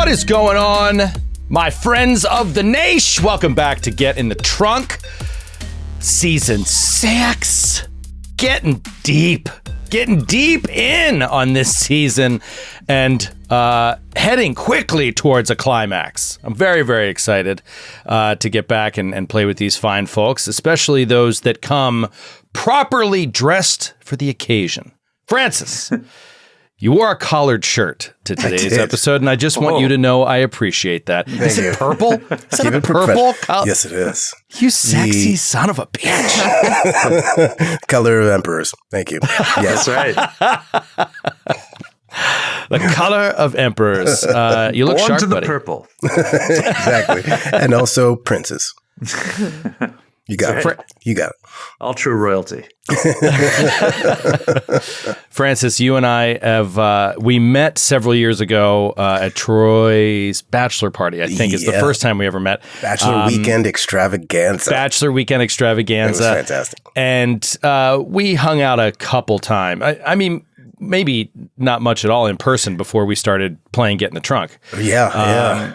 What is going on, my friends of the Naish? Welcome back to Get in the Trunk. Season 6. Getting deep in on this season and heading quickly towards a climax. I'm very, very excited to get back and play with these fine folks, especially those that come properly dressed for the occasion. Francis, you wore a collared shirt to today's episode, and I just want you to know I appreciate that. Is it purple? Is it a purple color? Yes, it is. You sexy son of a bitch. Color of emperors. Thank you. Yes, right. The color of emperors. You look Born sharp, to the buddy. purple. exactly. And also princes. You got it. You got it. All true royalty. Francis, you and I have, we met several years ago at Troy's bachelor party, I think is the first time we ever met. Bachelor weekend extravaganza. Bachelor weekend extravaganza. It was fantastic. And we hung out a couple times. I mean, maybe not much at all in person before we started playing Get in the Trunk. Yeah.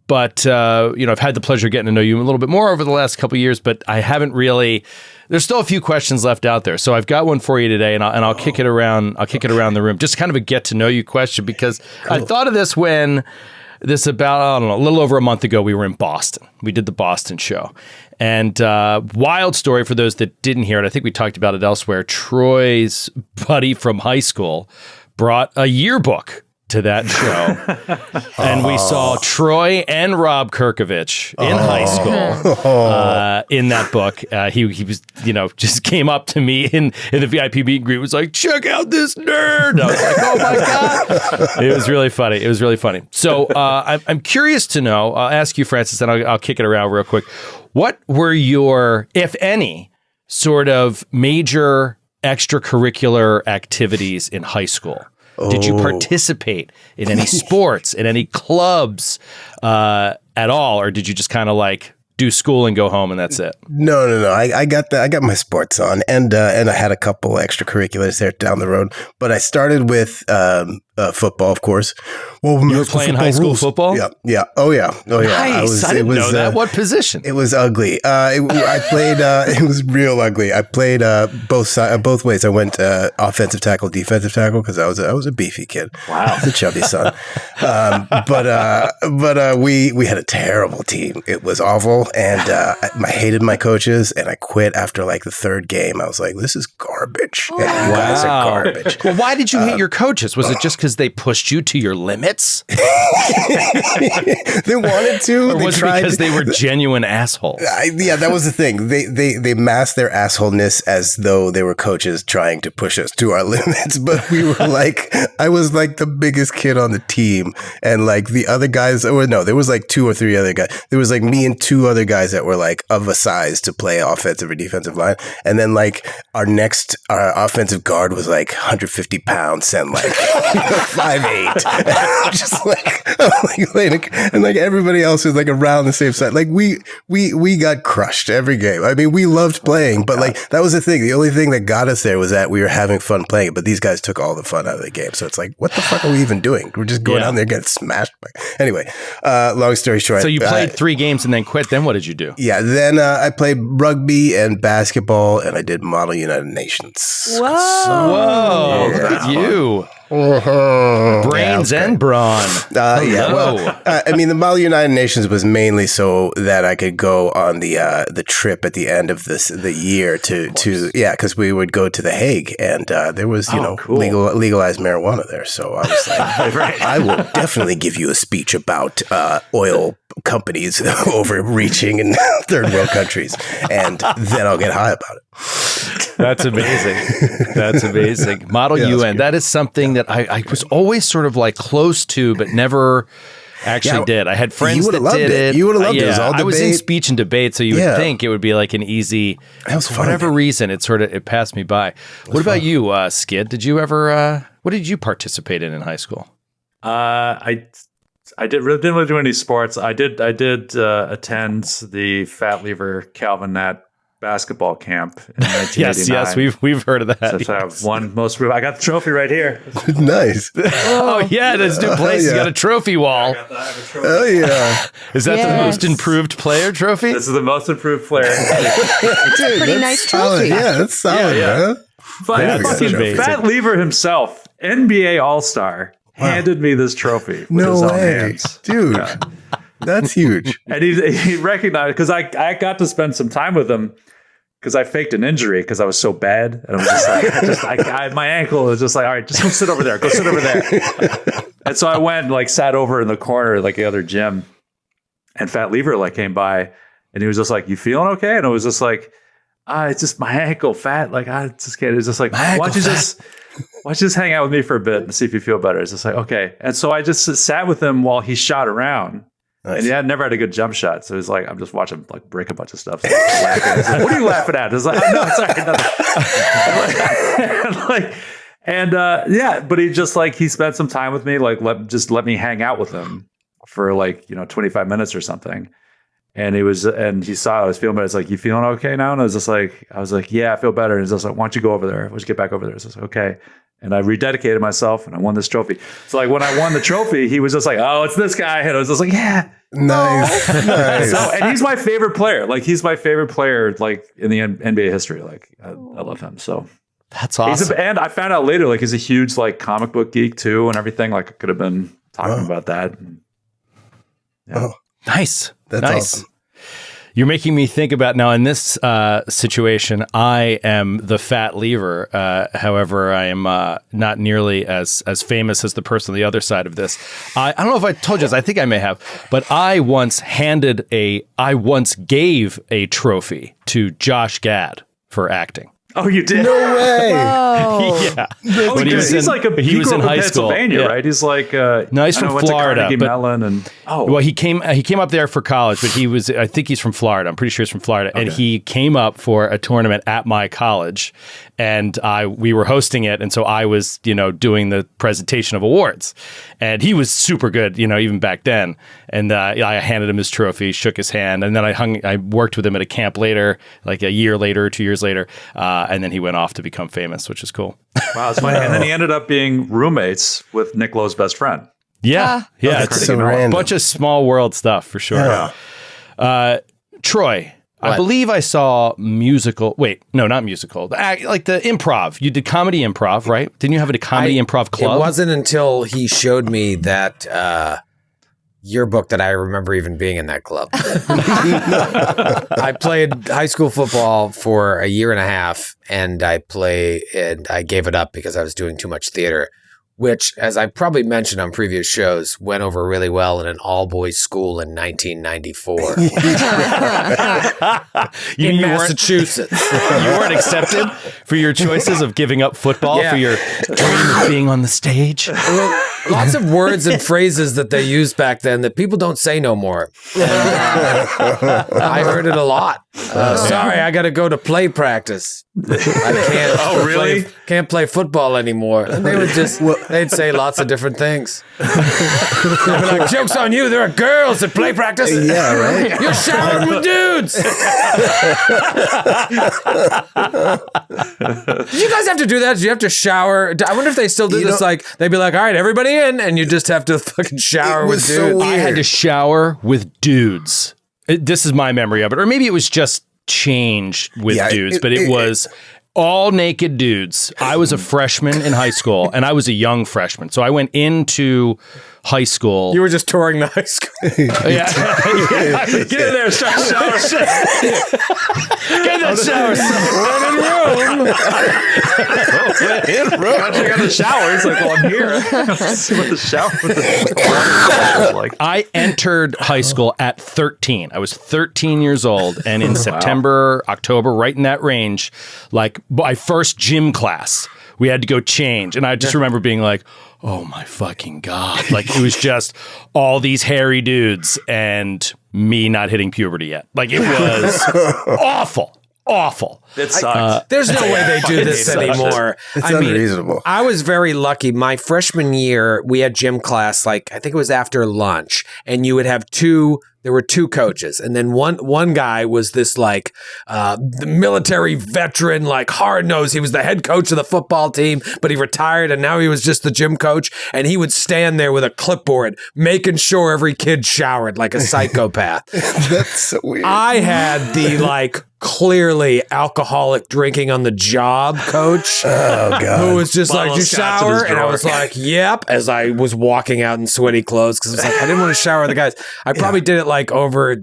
But, I've had the pleasure of getting to know you a little bit more over the last couple of years, but I haven't really, there's still a few questions left out there. So I've got one for you today and I'll kick it around. I'll kick it around the room. Just kind of a get to know you question because I thought of this when a little over a month ago, we were in Boston. We did the Boston show. And wild story for those that didn't hear it. I think we talked about it elsewhere. Troy's buddy from high school brought a yearbook to that show. And we saw Troy and Rob Kirkovich in high school in that book. He was, just came up to me in the VIP meet and greet, was like, check out this nerd. I was like, oh my God. It was really funny. So I'm curious to know, I'll ask you, Francis, and I'll kick it around real quick. What were your, if any, sort of major extracurricular activities in high school? Did you participate in any sports, in any clubs at all? Or did you just kind of like do school and go home and that's it? No. I got my sports on and I had a couple extracurriculars there down the road. But I started with football, of course. Well, you were playing high school football? Yeah. Oh yeah. Nice. I didn't know that. What position? It was ugly. I played. It was real ugly. I played both ways. I went offensive tackle, defensive tackle because I was a beefy kid. Wow, I was a chubby son. But we had a terrible team. It was awful, and I hated my coaches, and I quit after like the third game. I was like, "This is garbage. And you guys are garbage." Well, why did you hate your coaches? Was it just because they pushed you to your limits? They wanted to. Or was it because they were genuine assholes? Yeah, that was the thing. They masked their assholeness as though they were coaches trying to push us to our limits. But we were like, I was like the biggest kid on the team. And like the other guys, there was like 2 or 3 other guys. There was like me and 2 other guys that were like of a size to play offensive or defensive line. And then like our offensive guard was like 150 pounds and like 5'8". Just and like everybody else was like around the same side. Like we got crushed every game. I mean, we loved playing, but like that was the thing. The only thing that got us there was that we were having fun playing it, but these guys took all the fun out of the game. So it's like, what the fuck are we even doing? We're just going down there getting smashed. Anyway, long story short. So you played 3 games and then quit. Then what did you do? Yeah, then I played rugby and basketball, and I did Model United Nations. Whoa, look at you. Brains and brawn. I mean, the Model United Nations was mainly so that I could go on the trip at the end of the year to because we would go to The Hague and there was legalized marijuana there. So I was like, I will definitely give you a speech about oil companies overreaching in third world countries, and then I'll get high about it. That's amazing. Model UN. That is something that I was always sort of like close to, but never actually did. I had friends that did it. You would have loved it. It was all debate. I was in speech and debate, so you would think it would be like an easy. For whatever reason, it passed me by. What about you, Skid? Did you ever? What did you participate in high school? I didn't really do any sports. I did attend the Fat Lever Calvin Nat basketball camp in 1989. Yes, we've heard of that. So I have won most. I got the trophy right here. Nice. Oh yeah, this new place. You got a trophy wall. I have a trophy. Oh yeah. Is that the most improved player trophy? This is the most improved player. It's a pretty nice trophy. Yeah, that's solid, man. Fat Lever himself, NBA All-Star, handed me this trophy with his own hands. Dude. That's huge. And he recognized, because I got to spend some time with him, because I faked an injury because I was so bad. And I was just like, my ankle was just like, all right, just go sit over there. Go sit over there. And so I went and like sat over in the corner, like the other gym. And Fat Lever like came by and he was just like, you feeling okay? And I was just like, it's just my ankle, Fat. Like, I just can't. It was just like, why don't you just hang out with me for a bit and see if you feel better? It's just like, okay. And so I just sat with him while he shot around. Nice. And he had never had a good jump shot. So he's like, I'm just watching him like break a bunch of stuff. So like, what are you laughing at? It's like, no, sorry. But he just like, he spent some time with me, like let me hang out with him for like, 25 minutes or something. And he saw I was feeling better. It's like, you feeling okay now? And I was like, yeah, I feel better. And he's just like, why don't you go over there? Why don't you get back over there? So I was like, okay. And I rededicated myself and I won this trophy. So like when I won the trophy, he was just like, oh, it's this guy. And I was just like, yeah. Nice. Nice. So, and he's my favorite player. Like he's my favorite player, like in the NBA history. Like I love him. So that's awesome. And I found out later, like he's a huge like comic book geek too and everything. Like I could have been talking about that. Yeah. Oh, nice. That's awesome. You're making me think about now in this situation, I am the Fat Lever. However, I am not nearly as famous as the person on the other side of this. I don't know if I told you this. I think I may have, but I once gave a trophy to Josh Gad for acting. Oh, you did? No way. Yeah. Oh, he was in high school, right? He's like no, he's from Florida. Well, he came up there for college, but I think he's from Florida. I'm pretty sure he's from Florida, and he came up for a tournament at my college, and we were hosting it, and so I was doing the presentation of awards, and he was super good, even back then, and I handed him his trophy, shook his hand, and then I worked with him at a camp later, like a year later, 2 years later. And then he went off to become famous, which is cool. Wow, it's funny. And then he ended up being roommates with Nick Lowe's best friend. Yeah. It's so a bunch of small world stuff for sure. Yeah. Troy, what? I believe I saw musical. Wait, no, not musical. Like the improv. You did comedy improv, right? Didn't you have a comedy improv club? It wasn't until he showed me that yearbook that I remember even being in that club. I played high school football for a year and a half, and I gave it up because I was doing too much theater, which, as I probably mentioned on previous shows, went over really well in an all-boys school in 1994. in Massachusetts. You weren't accepted for your choices of giving up football for your dream of being on the stage? Lots of words and phrases that they used back then that people don't say no more. I heard it a lot. Sorry, I got to go to play practice. I can't. Oh, really? Can't play football anymore. And they would they'd say lots of different things. They'd be like, joke's on you. There are girls that play practice. Yeah, right. You're showering with dudes. Did you guys have to do that? Did you have to shower? I wonder if they still do this. Like, they'd be like, all right, everybody in, and you just have to fucking shower with dudes. So I had to shower with dudes. This is my memory of it. Or maybe it was just changed with dudes, but it was all naked dudes. I was a freshman in high school, and I was a young freshman. So I went into high school. You were just touring the high school. Yeah. Get in there, start showering. Get in that shower. In room. I check out the shower. It's like, well, I'm here. See what the shower is like. I entered high school at 13. I was 13 years old, and in September, October, right in that range, like my first gym class, we had to go change. And I just remember being like, oh my fucking God. Like it was just all these hairy dudes and me not hitting puberty yet. Like it was awful. It sucked. There's no way they do this anymore. It's unreasonable. I was very lucky. My freshman year, we had gym class, like I think it was after lunch, and you would have there were two coaches, and then one guy was this like the military veteran, like hard nosed. He was the head coach of the football team, but he retired, and now he was just the gym coach. And he would stand there with a clipboard, making sure every kid showered like a psychopath. That's so weird. I had the like clearly alcoholic drinking on the job coach who was just Bottle like, of you scotch in his shower? And I drawer. was like, yep, as I was walking out in sweaty clothes because I was like, I didn't want to shower the guys. I probably did it like over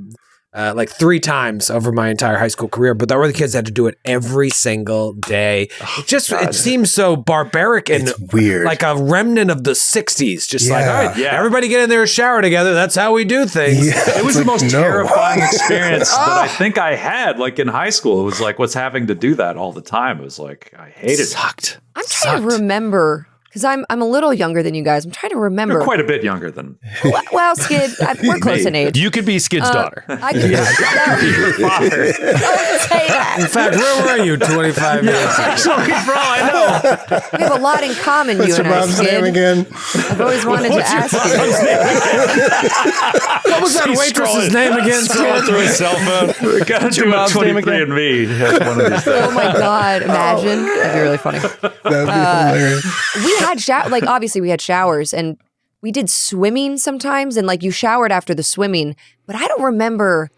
like 3 times over my entire high school career, but the other kids had to do it every single day. It seems so barbaric and It's weird. like a remnant of the 60s. Just like, Yeah. all right, Yeah. everybody get in there and shower together. That's how we do things. Yeah, It was it's the like, most no. terrifying experience that I think I had, like in high school. It was like what's having to do that all the time. It was like I hated it. Sucked. I'm trying to remember because I'm a little younger than you guys. I'm trying to remember. You're quite a bit younger than Well, Skid, we're close in age. You could be Skid's daughter. I could your father. don't say that. In fact, where were you 25 minutes ago? Actually, bro, I know. We have a lot in common, you What's your and I, mom's name Skid. again? I've always wanted to ask you. What was that He's waitress's scrolling- name again? Scrolling through his cell phone. We gotta your do a mom's name 23 again? and me. One of these days. Oh my God, imagine. That'd be really funny. That would be hilarious. We had like obviously we had showers and we did swimming sometimes and like you showered after the swimming, but I don't remember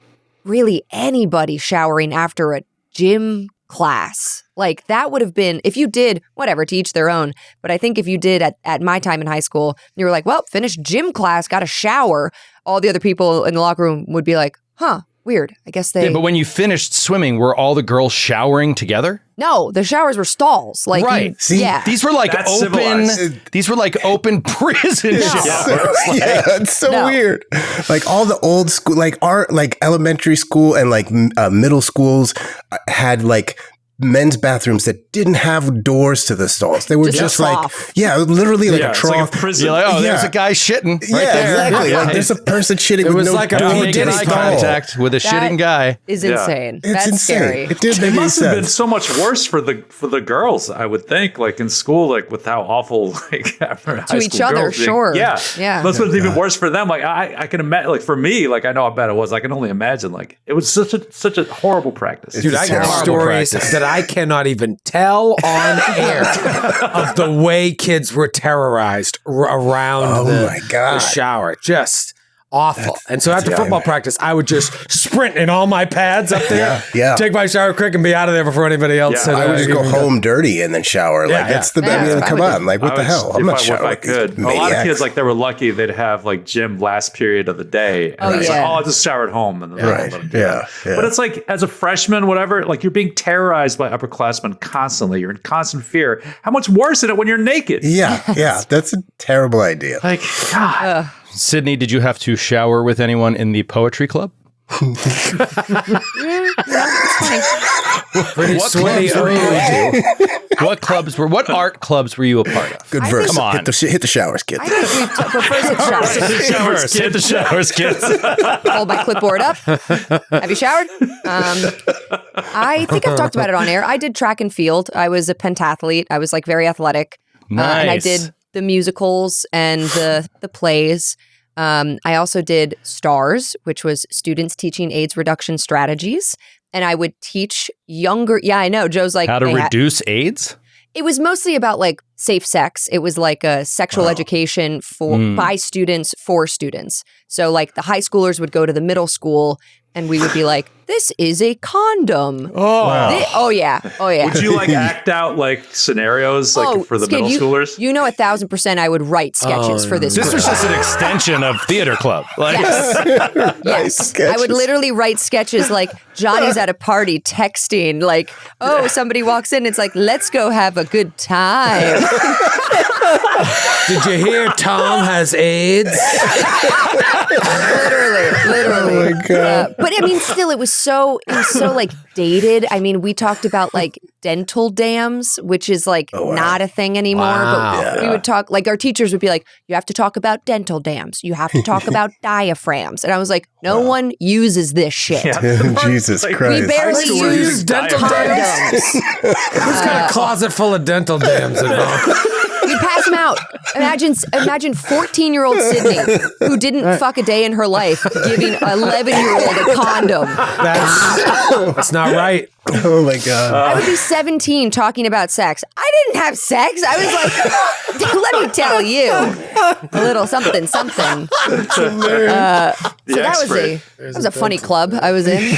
really anybody showering after a gym class. Like that would have been, if you did, whatever, to each their own. But I think if you did at my time in high school, you were like, well, finished gym class, got a shower. All the other people in the locker room would be like, huh, weird. I guess they, Yeah, but when you finished swimming, were all the girls showering together? no, the showers were stalls. Like, Right. See, yeah. These were like That's open. civilized. These were like open prison showers. Yeah, it's so No. weird. Like all the old school, like our like elementary school and like middle schools had like men's bathrooms that didn't have doors to the stalls. They were Just a just like, trough. yeah, literally like Yeah, a it's like trough. a prison. You're like, oh, there's Yeah. a guy shitting right yeah, there. exactly. Yeah. Like there's a person shitting It with was no like a door Not Who making to the eye stall. contact with a shitting guy. is Yeah. insane. It's That's insane. scary. It did It make any must have been sense. so much worse for the girls, I would think, like in school, like with how awful like To each other, sure. Yeah, Yeah. That's what's even worse for them. Like I can imagine. Like for me, like I know how bad it was. I can only imagine. Like it was such a horrible practice. It's Dude, a I got terrible stories practice. that I cannot even tell on air of the way kids were terrorized around Oh the, my God. the shower. Just awful. And so after yeah. football practice, I would just sprint in all my pads up there, Yeah. take my shower quick, and be out of there before anybody else. Yeah, said, I would just go even home dirty and then shower. Yeah, Like that's yeah. the. Yeah, I mean, that's come what I would on. Like what I the would- hell? I'm not if showering. I with these could. A lot of maniacs. kids, like they were lucky, they'd have like gym last period of the day. And Oh, it's like, yeah. oh, I just shower at home. And then Right. let them do Yeah, that. yeah. But it's like as a freshman, whatever, like you're being terrorized by upperclassmen constantly. You're in constant fear. How much worse is it when you're naked? Yeah, yeah, that's a terrible idea. Like, God. Sydney, did you have to shower with anyone in the poetry club? pretty What sweaty clubs were early. What art clubs were you a part of? Good verse. Come on. Hit the showers, kids. I think we've but first it's showers. Hit the showers, kids. Hold my clipboard up. Have you showered? I think I've talked about it on air. I did track and field. I was a pentathlete. I was like very athletic. And I Nice. did the musicals and the plays. I also did STARS, which was Students Teaching AIDS Reduction Strategies. And I would teach younger. Yeah, I know. Joe's like, How to they had- reduce AIDS? it was mostly about like safe sex. It was like a sexual education by students for students. So like the high schoolers would go to the middle school and we would be like, this is a condom. Oh yeah. Would you like act out like scenarios like for the Skid, middle schoolers? You know 1,000% I would write sketches for this. This group. was just an extension of theater club. Like, Yes. I would literally write sketches like Johnny's at a party texting like, oh, somebody walks in. It's like, let's go have a good time. Did you hear Tom has AIDS? literally. Oh my God. But I mean, still, it was so like dated. I mean, we talked about like dental dams, which is like not a thing anymore. Wow. But we would talk like our teachers would be like, you have to talk about dental dams. You have to talk about diaphrams. And I was like, no one uses this shit. Jesus Like, Christ. We barely High schoolers use use dental diaphragms. condoms. Who's got a closet full of dental dams at home? We'd pass them out. Imagine 14-year-old Sydney who didn't fuck a day in her life giving 11-year-old a condom. That's not right. Oh my God. I would be 17 talking about sex. I didn't have sex. I was like, let me tell you a little something. So that was a funny club I was in.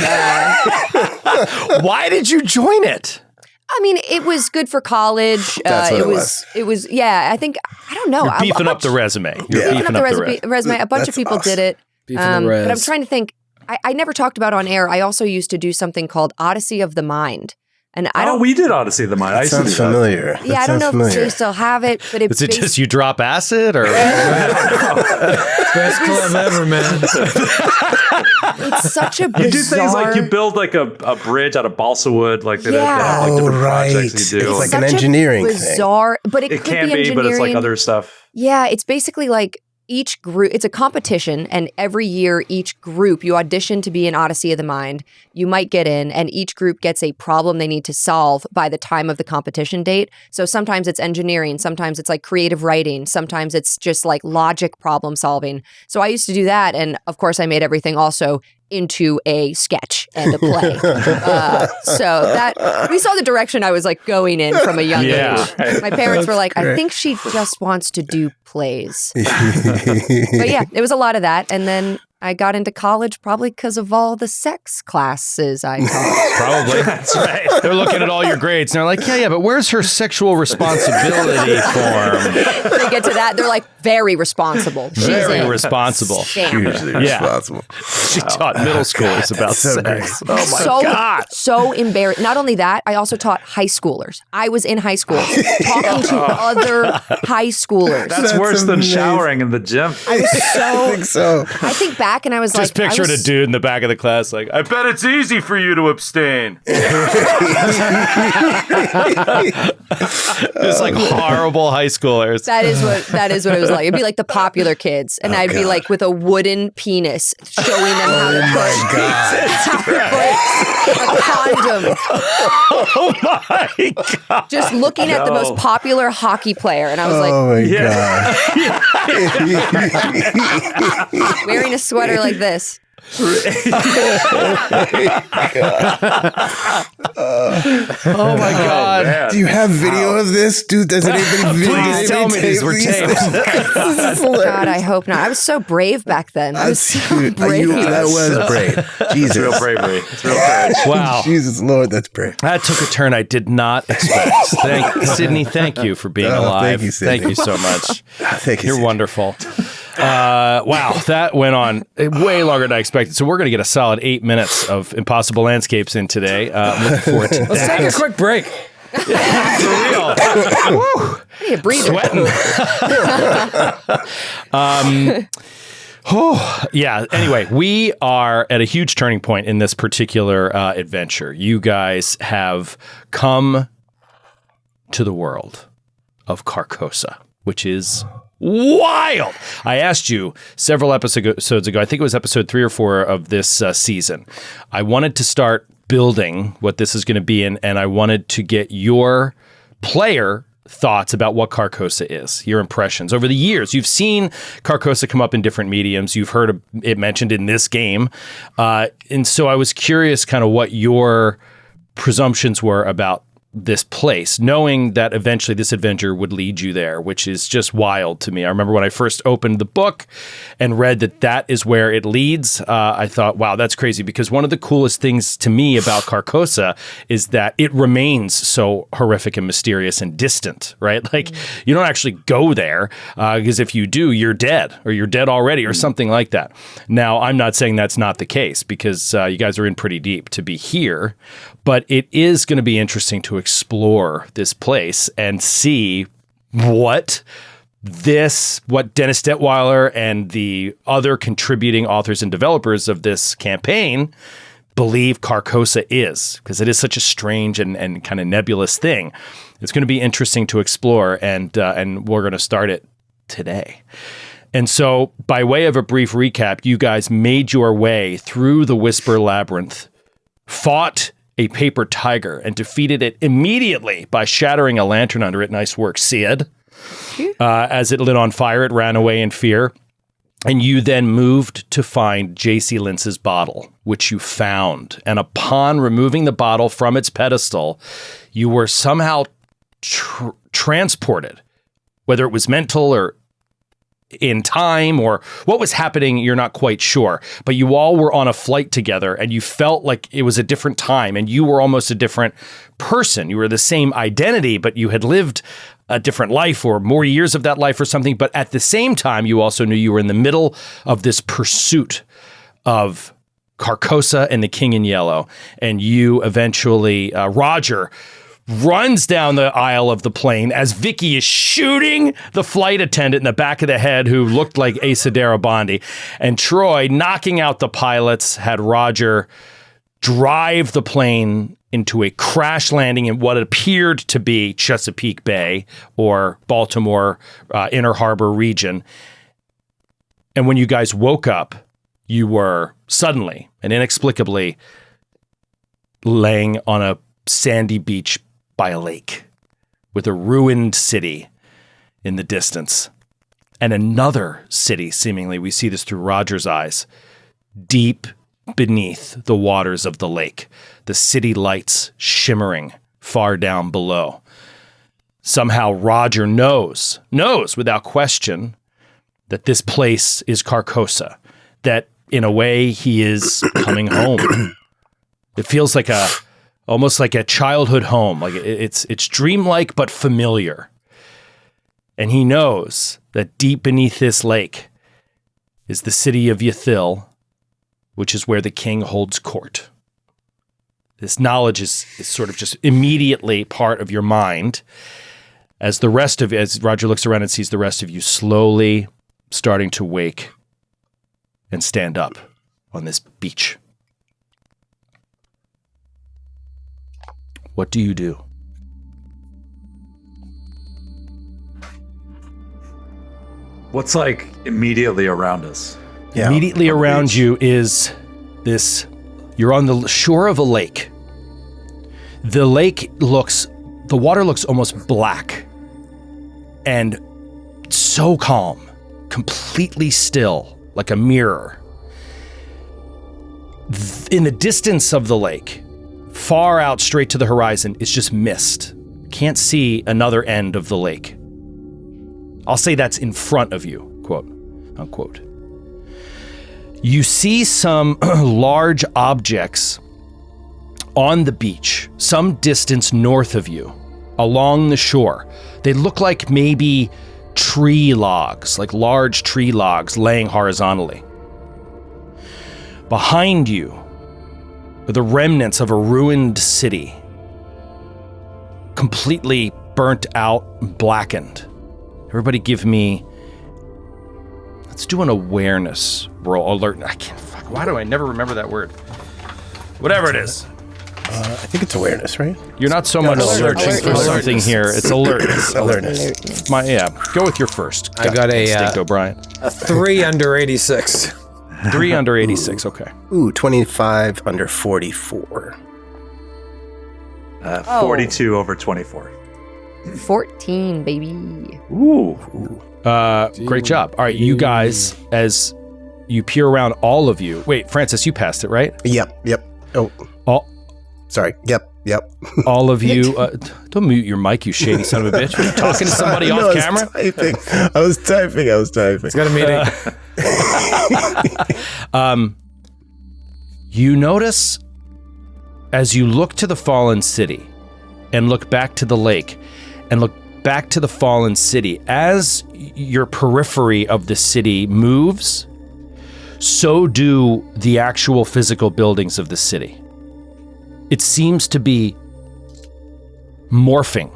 Why did you join it? I mean, it was good for college. That's what it was. It was. Yeah, I don't know. You're beefing up the resume. You're beefing up the resume. A bunch of people did it. Beefing the res. But I'm trying to think. I never talked about on air. I also used to do something called Odyssey of the Mind. And I don't. We did Odyssey of the Mind. I used to do Sounds that. familiar. Yeah, I don't know if they still have it, but Is it just you drop acid or? Best club ever, man. it's such a bizarre. You do things like you build like a bridge out of balsa wood, like they Yeah. have like different projects you do. It's like such an a engineering thing. bizarre, but it it could can be be, engineering. but it's like other stuff. Yeah, it's basically like each group, it's a competition, and every year, each group, you audition to be in Odyssey of the Mind. You might get in, and each group gets a problem they need to solve by the time of the competition date. So sometimes it's engineering, sometimes it's like creative writing, sometimes it's just like logic problem solving. So I used to do that, and of course, I made everything also into a sketch and a play. So that we saw the direction I was like going in from a young age. My parents were like, I think she just wants to do plays. But yeah, it was a lot of that. And then I got into college probably because of all the sex classes I taught. Probably. That's right. They're looking at all your grades and they're like, yeah, but where's her sexual responsibility form? They get to that, they're like, very responsible. She's Very in. responsible. Damn. Hugely Yeah. responsible. She taught middle schoolers about so sex. great. Oh my so, God. So embarrassed. Not only that, I also taught high schoolers. I was in high school talking to other high schoolers. That's worse than showering in the gym. I think so. I think back and I was Just like, I pictured was- a dude in the back of the class like, I bet it's easy for you to abstain. Just like horrible high schoolers. That is what it was like. It'd be like the popular kids, and I'd be God. like with a wooden penis, showing them how to put a condom. Oh my God. Just looking at the most popular hockey player, and I was like, Oh my God. wearing a sweater like this. Oh my God. Man. Do you have video of this? Dude, does anybody Please tell me these were tapes. God, I hope not. I was so brave back then. I was so brave. That was brave. Jesus. It's real bravery. It's real courage. Wow. Jesus Lord, that's brave. That took a turn I did not expect. Sydney, thank you for being Oh, alive. thank you, Sydney. Thank you so much. Thank you. You're Sid. wonderful. Wow, that went on way longer than I expected. So we're going to get a solid 8 minutes of Impossible Landscapes in today. I'm looking forward to Let's that. take a quick break. For real. I need a breather. Sweating. Yeah. Anyway, we are at a huge turning point in this particular adventure. You guys have come to the world of Carcosa, which is wild. I asked you several episodes ago, I think it was episode 3 or 4 of this season. I wanted to start building what this is going to be in, and I wanted to get your player thoughts about what Carcosa is, your impressions. Over the years, you've seen Carcosa come up in different mediums. You've heard it mentioned in this game. And so I was curious kind of what your presumptions were about this place, knowing that eventually this adventure would lead you there, which is just wild to me. I remember when I first opened the book and read that is where it leads, I thought, wow, that's crazy, because one of the coolest things to me about Carcosa is that it remains so horrific and mysterious and distant, right? Like, you don't actually go there, because if you do, you're dead, or you're dead already, or something like that. Now, I'm not saying that's not the case, because you guys are in pretty deep to be here, but it is going to be interesting to explore this place and see what Dennis Detweiler and the other contributing authors and developers of this campaign believe Carcosa is, because it is such a strange and kind of nebulous thing. It's going to be interesting to explore, and we're going to start it today. And so, by way of a brief recap, you guys made your way through the Whisper Labyrinth, fought a paper tiger, and defeated it immediately by shattering a lantern under it. Nice work, Sid. As it lit on fire, it ran away in fear. And you then moved to find J.C. Lintz's bottle, which you found. And upon removing the bottle from its pedestal, you were somehow transported, whether it was mental or in time or what was happening, you're not quite sure. But you all were on a flight together and you felt like it was a different time and you were almost a different person. You were the same identity, but you had lived a different life or more years of that life or something. But at the same time, you also knew you were in the middle of this pursuit of Carcosa and the King in Yellow. And you eventually, Roger runs down the aisle of the plane as Vicky is shooting the flight attendant in the back of the head who looked like Asa Darabandi. And Troy, knocking out the pilots, had Roger drive the plane into a crash landing in what appeared to be Chesapeake Bay or Baltimore Inner Harbor region. And when you guys woke up, you were suddenly and inexplicably laying on a sandy beach by a lake with a ruined city in the distance. And another city, seemingly, we see this through Roger's eyes, deep beneath the waters of the lake, the city lights shimmering far down below. Somehow Roger knows without question that this place is Carcosa, that in a way he is coming home. It feels like almost like a childhood home. Like it's dreamlike but familiar. And he knows that deep beneath this lake is the city of Yathil, which is where the king holds court. This knowledge is sort of just immediately part of your mind as Roger looks around and sees the rest of you slowly starting to wake and stand up on this beach. What do you do? What's like immediately around us? Yeah, Immediately around you is this, you're on the shore of a lake. The water looks almost black and so calm, completely still, like a mirror. In the distance of the lake, far out straight to the horizon, is just mist. Can't see another end of the lake. I'll say that's in front of you, quote unquote. You see some large objects on the beach, some distance north of you, along the shore. They look like maybe tree logs, like large tree logs laying horizontally. Behind you are the remnants of a ruined city, completely burnt out, blackened. Everybody give me, let's do an awareness roll. Alert. Why do I never remember that word? Whatever it is. I think it's awareness, right? You're not so much searching for something here. It's alertness. Alertness. Go with your first. I got Instinct, O'Brien. a 3 under 86. 3 under 86. Okay. Ooh, 25 under 44. 42 over 24. 14, baby. Ooh. Great job. All right, you guys, as you peer around, all of you. Wait, Francis, you passed it, right? Yep. Oh, sorry. Yep. All of you. Don't mute your mic, you shady son of a bitch. Are you talking to somebody off camera? I was typing. It's got a meeting. You notice as you look to the fallen city and look back to the lake and look back to the fallen city, as your periphery of the city moves, so do the actual physical buildings of the city. It seems to be morphing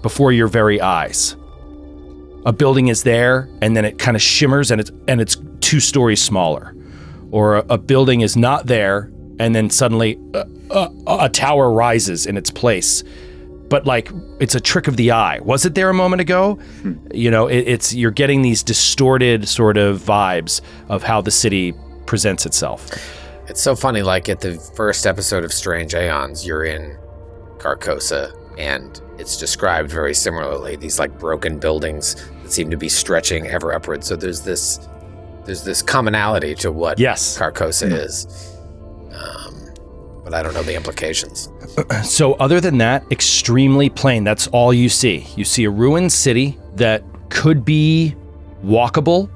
before your very eyes. A building is there, and then it kind of shimmers, and it's 2 stories smaller. Or a building is not there, and then suddenly a tower rises in its place. But like, it's a trick of the eye. Was it there a moment ago? You know, you're getting these distorted sort of vibes of how the city presents itself. It's so funny, like at the first episode of Strange Aeons, you're in Carcosa, And it's described very similarly, these like broken buildings that seem to be stretching ever upward. So there's this commonality to what Carcosa is. But I don't know the implications. So other than that, extremely plain. That's all you see. You see a ruined city that could be walkable.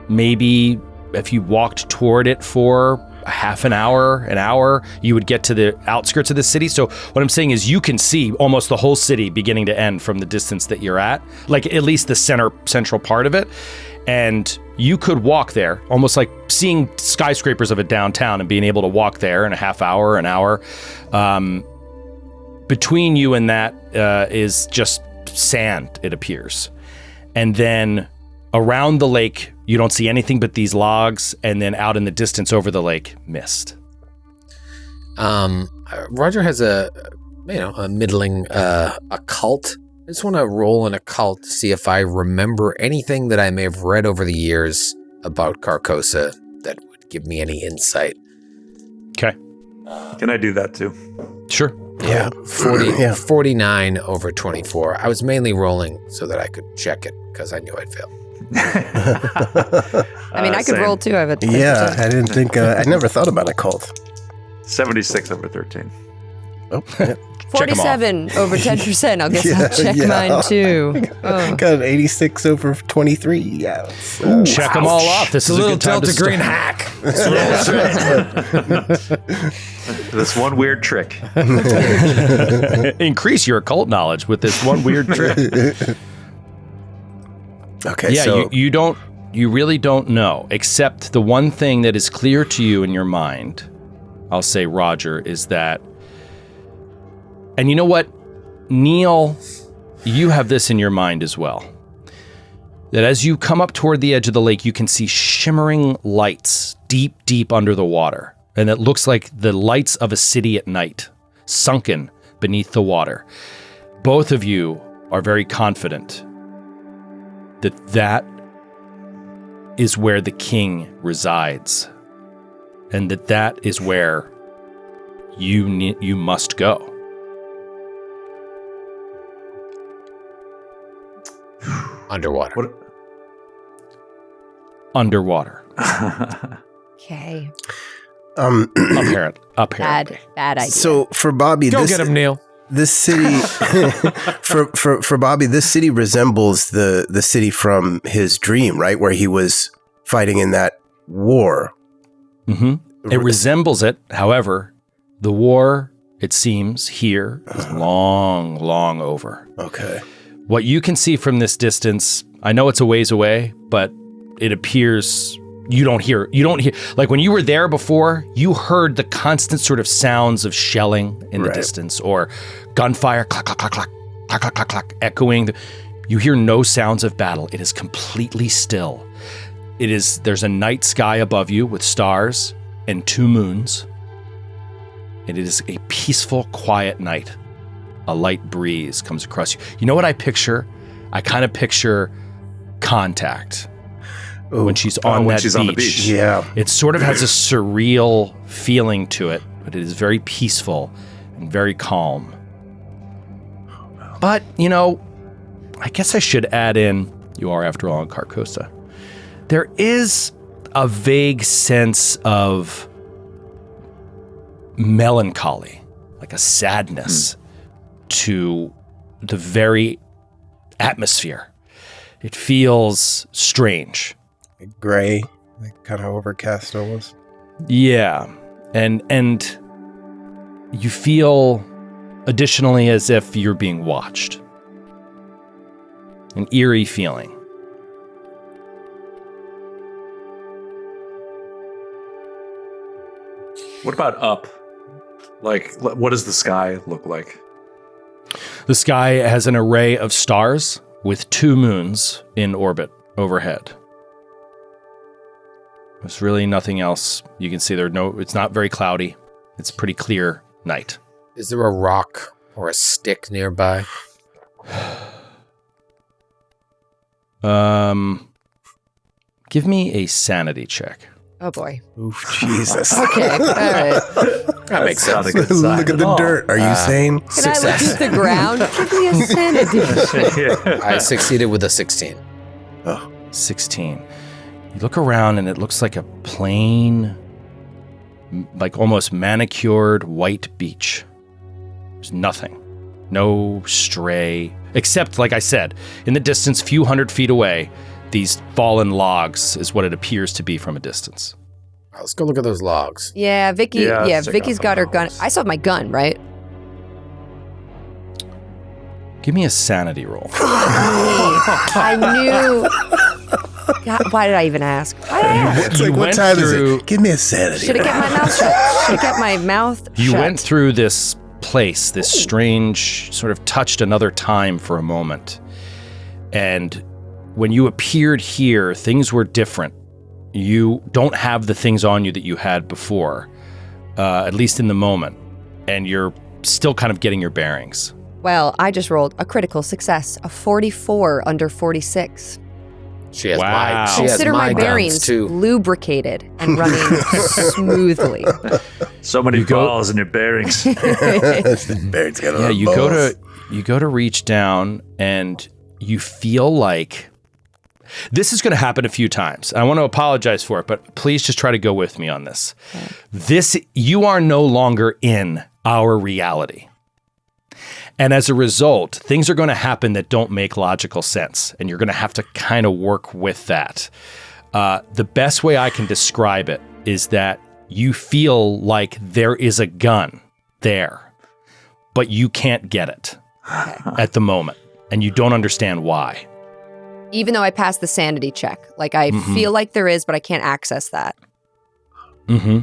Maybe if you walked toward it for a half an hour, you would get to the outskirts of the city. So what I'm saying is you can see almost the whole city beginning to end from the distance that you're at, like at least the central part of it. And you could walk there, almost like seeing skyscrapers of a downtown and being able to walk there in a half hour, an hour. Between you and that is just sand, it appears. And then around the lake, you don't see anything but these logs, and then out in the distance over the lake, mist. Roger has a middling occult. I just want to roll an occult to see if I remember anything that I may have read over the years about Carcosa that would give me any insight. Okay. Can I do that too? Sure. Yeah, 49 over 24. I was mainly rolling so that I could check it because I knew I'd fail. I mean, I could roll too. I have a 10%. Yeah, I didn't think, I never thought about a cult. 76 over 13. Oh, yeah. 47 over 10%. I guess I'll check mine too. Oh. Got an 86 over 23. Yeah. So. Check them all off. This is a good time to green hack. This one weird trick. Increase your occult knowledge with this one weird trick. Okay. Yeah, so you really don't know, except the one thing that is clear to you in your mind, I'll say, Roger, is that, and you know what, Neil, you have this in your mind as well, that as you come up toward the edge of the lake, you can see shimmering lights deep, deep under the water. And it looks like the lights of a city at night, sunken beneath the water. Both of you are very confident that is where the king resides, and that is where you must go. Underwater. Underwater. Okay. Apparently. Bad idea. So for Bobby, Go get him, Neil. This city, for Bobby, this city resembles the city from his dream, right? Where he was fighting in that war. Mm-hmm. It resembles it. However, the war, it seems, here is long, long over. Okay. What you can see from this distance, I know it's a ways away, but it appears you don't hear, like when you were there before, you heard the constant sort of sounds of shelling in the distance, or gunfire, clack, clack, clack, clack, clack, clack, clack, clack, echoing. You hear no sounds of battle. It is completely still. There's a night sky above you with stars and 2 moons. And it is a peaceful, quiet night. A light breeze comes across you. You know what I picture? I kind of picture Contact. Ooh. When she's on the beach. Yeah. It sort of has a surreal feeling to it, but it is very peaceful and very calm. But, I guess I should add in, you are, after all, in Carcosa. There is a vague sense of melancholy, like a sadness to the very atmosphere. It feels strange. Gray, like kind of overcast almost. Yeah. And you feel additionally as if you're being watched. An eerie feeling. What about up? Like, what does the sky look like? The sky has an array of stars with 2 moons in orbit overhead. There's really nothing else you can see. It's not very cloudy. It's pretty clear night. Is there a rock or a stick nearby? Give me a sanity check. Oh boy. Oof, Jesus. Okay. All right. That makes Not sense. a good sign Look at the all. dirt. Are you sane? Can I look at the ground? Give me a sanity. I succeeded with a 16. 16. You look around and it looks like a plain, like almost manicured white beach. There's nothing. No stray, except, like I said, in the distance, few hundred feet away, these fallen logs is what it appears to be from a distance. Let's go look at those logs. Yeah, Vicky. Yeah, Yeah, let's check Vicky's out got the her gun. logs. I still have my gun, right? Give me a sanity roll. I knew. God, why did I even ask? Why did I ask? It's You like, what went time is through- it? Give me a sanity. Should have kept my mouth shut. Should have kept my mouth You shut. went through this place, this strange, sort of touched another time for a moment. And when you appeared here, things were different. You don't have the things on you that you had before, at least in the moment. And you're still kind of getting your bearings. Well, I just rolled a critical success, a 44 under 46. She has Wow. she has Consider my guns, bearings too. lubricated and running smoothly. So many go- balls in your bearings. Baird's got a lot Yeah, of you balls. go to reach down and you feel like this is going to happen a few times. I want to apologize for it, but please just try to go with me on this. You are no longer in our reality. And as a result, things are going to happen that don't make logical sense, and you're going to have to kind of work with that. The best way I can describe it is that you feel like there is a gun there, but you can't get it at the moment, and you don't understand why. Even though I passed the sanity check, like I feel like there is, but I can't access that. Mm-hmm.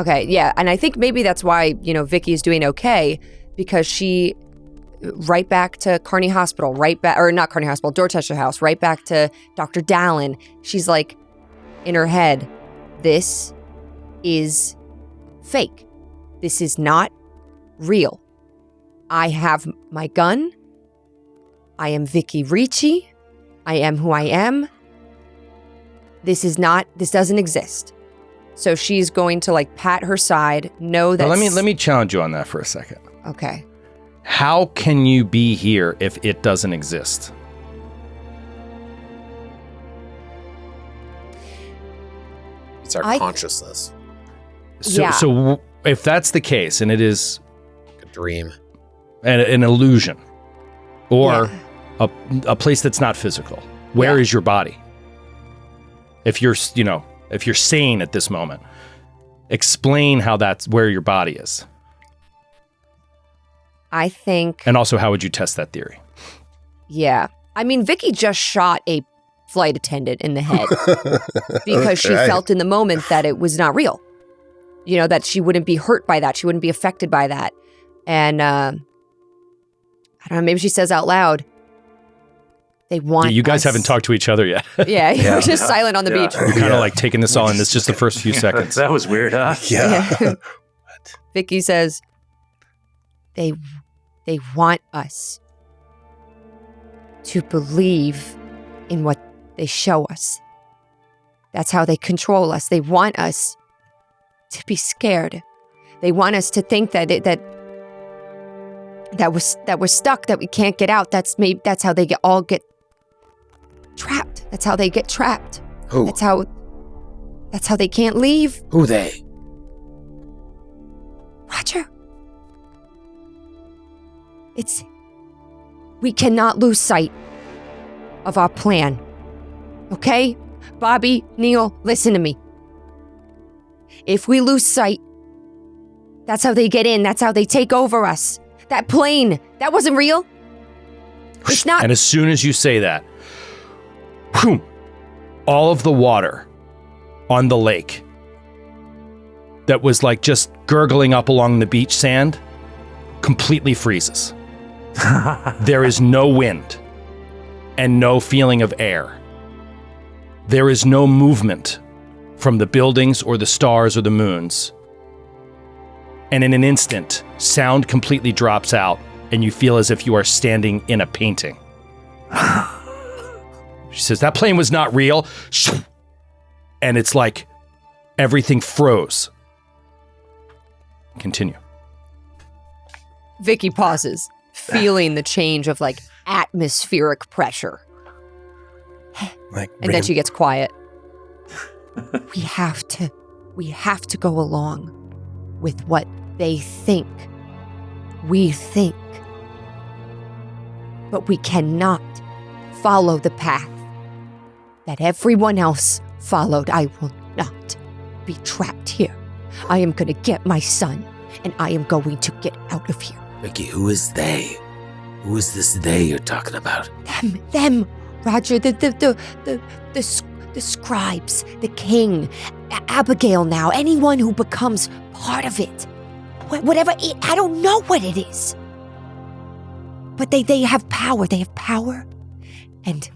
Okay, yeah, and I think maybe that's why, Vicky's doing okay, because she, right back to Kearney Hospital, not Kearney Hospital, Dorchester House, right back to Dr. Dallin. She's like, in her head, this is fake. This is not real. I have my gun. I am Vicky Ricci. I am who I am. This doesn't exist. So she's going to pat her side, know that. Now, let me challenge you on that for a second. Okay. How can you be here if it doesn't exist? It's our I- consciousness. Yeah. So if that's the case, and it is A dream. an illusion, or Yeah. a place that's not physical, where is your body? If you're sane at this moment, explain how that's where your body is. I think, And also, how would you test that theory? yeah. I mean, Vicky just shot a flight attendant in the head because she Right. felt in the moment that it was not real. That she wouldn't be hurt by that. She wouldn't be affected by that. And I don't know, maybe she says out loud, they want You guys us. haven't talked to each other yet. Yeah, you're just silent on the Yeah. beach. You're kind of like taking this all in. It's just the first few seconds. That was weird, huh? Yeah. Vicky says, they want us to believe in what they show us. That's how they control us. They want us to be scared. They want us to think that we're stuck, that we can't get out. That's how they all get trapped. That's how they get trapped. Who? That's how they can't leave. Who they? Roger. We cannot lose sight of our plan. Okay? Bobby, Neil, listen to me. If we lose sight, that's how they get in. That's how they take over us. That plane, that wasn't real. It's not. And as soon as you say that, whew, all of the water on the lake that was like just gurgling up along the beach sand completely freezes. There is no wind and no feeling of air. There is no movement from the buildings or the stars or the moons. And in an instant, sound completely drops out and you feel as if you are standing in a painting. She says, that plane was not real. and it's like everything froze. Continue. Vicky pauses, feeling the change of like atmospheric pressure. Like, And then she gets quiet. We have to go along with what they think. We think. But we cannot follow the path that everyone else followed. I will not be trapped here. I am going to get my son, and I am going to get out of here. Vicky, who is they? Who is this they you're talking about? Them, Roger, the scribes, the king, Abigail now, anyone who becomes part of it. Whatever I don't know what it is. But they have power. They have power. And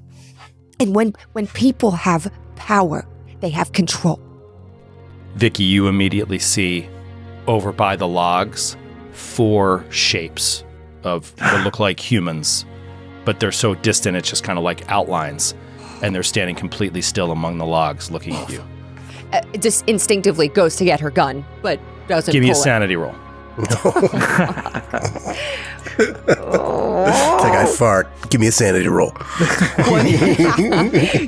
when people have power, they have control. Vicky, you immediately see over by the logs 4 shapes of what look like humans, but they're so distant it's just kind of like outlines, and they're standing completely still among the logs looking at you. Just instinctively goes to get her gun, but doesn't Give me a pull it. sanity roll. It's like I fart. Give me a sanity roll.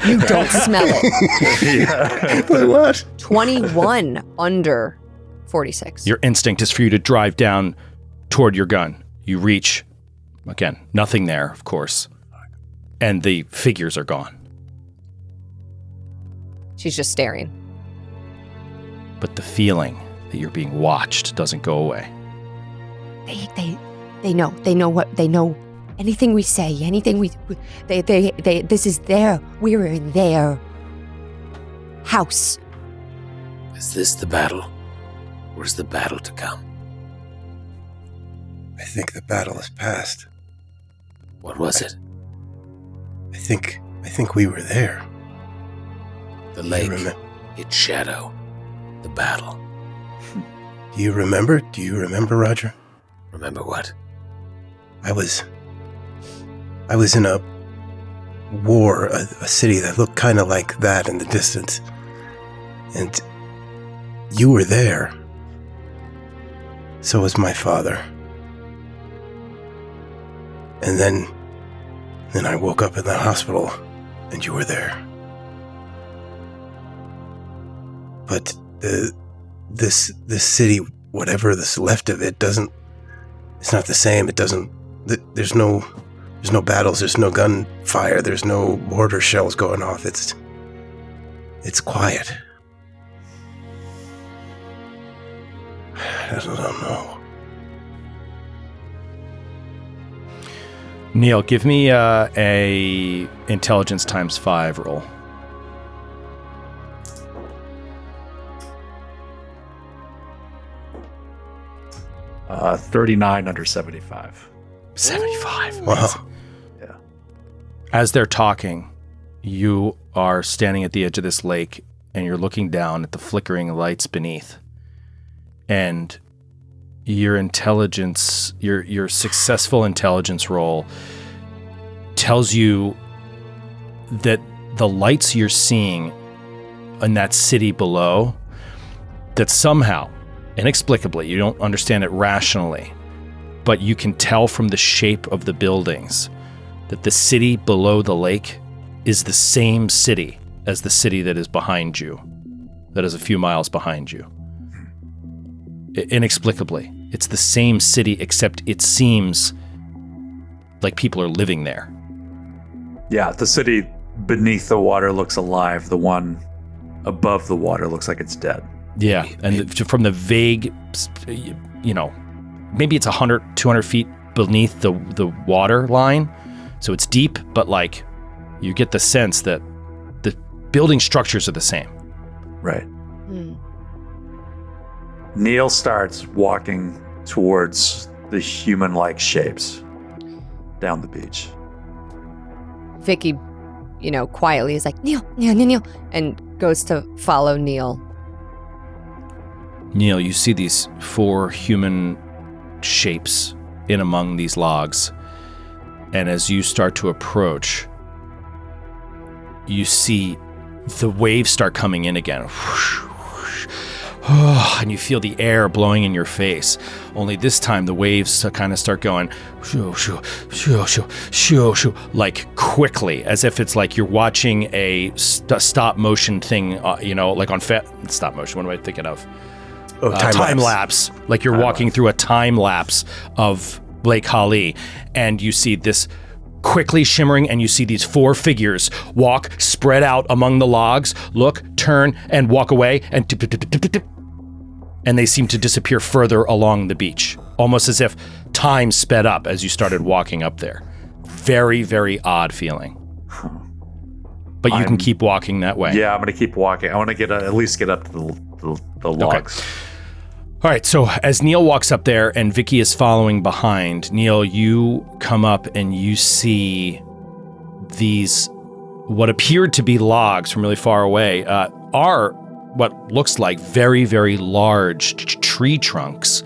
You don't smell it. Like, what? 21 under 46. Your instinct is for you to drive down toward your gun. You reach, again, nothing there, of course, and the figures are gone. She's just staring. But the feeling that you're being watched doesn't go away. They know anything we say, anything this is we're in their house. Is this the battle? Or is the battle to come? I think the battle is past. What was it? I think we were there. The lake, remember? its shadow, the battle. Do you remember? Do you remember, Roger? Remember what? I was in a war, a city that looked kind of like that in the distance. And you were there. So was my father. And then I woke up in the hospital and you were there. But this city, whatever that's left of it, it's not the same. There's no battles, there's no gunfire, there's no mortar shells going off. It's quiet. I don't know. Neil, give me a intelligence times 5 roll. Uh, 39 under 75. 75. Wow. Yeah. As they're talking, you are standing at the edge of this lake and you're looking down at the flickering lights beneath. And your intelligence, your successful intelligence roll tells you that the lights you're seeing in that city below, that somehow, inexplicably, you don't understand it rationally, but you can tell from the shape of the buildings that the city below the lake is the same city as the city that is behind you, that is a few miles behind you. Inexplicably, it's the same city, except it seems like people are living there. Yeah, the city beneath the water looks alive. The one above the water looks like it's dead. Yeah, and from the vague, maybe it's 100, 200 feet beneath the water line, so it's deep, but like you get the sense that the building structures are the same. Right. Neil starts walking towards the human-like shapes down the beach. Vicky, quietly is like, Neil, and goes to follow Neil. Neil, you see these 4 human shapes in among these logs, and as you start to approach, you see the waves start coming in again. And you feel the air blowing in your face. Only this time the waves kind of start going shoo, shoo, shoo, shoo, shoo, shoo, like quickly, as if it's like you're watching a stop motion thing, like on stop motion. What am I thinking of? Time lapse. Like you're walking through a time lapse of Lake Lavallee, and you see this quickly shimmering, and you see these 4 figures walk, spread out among the logs, look, turn, and walk away, and tip, tip, tip, tip, tip, tip. And they seem to disappear further along the beach, almost as if time sped up as you started walking up there. Very, very odd feeling. But you can keep walking that way. Yeah, I'm going to keep walking. I want to at least get up to the logs. Okay. All right, so as Neil walks up there and Vicky is following behind, Neil, you come up and you see these, what appeared to be logs from really far away, are what looks like very, very large tree trunks,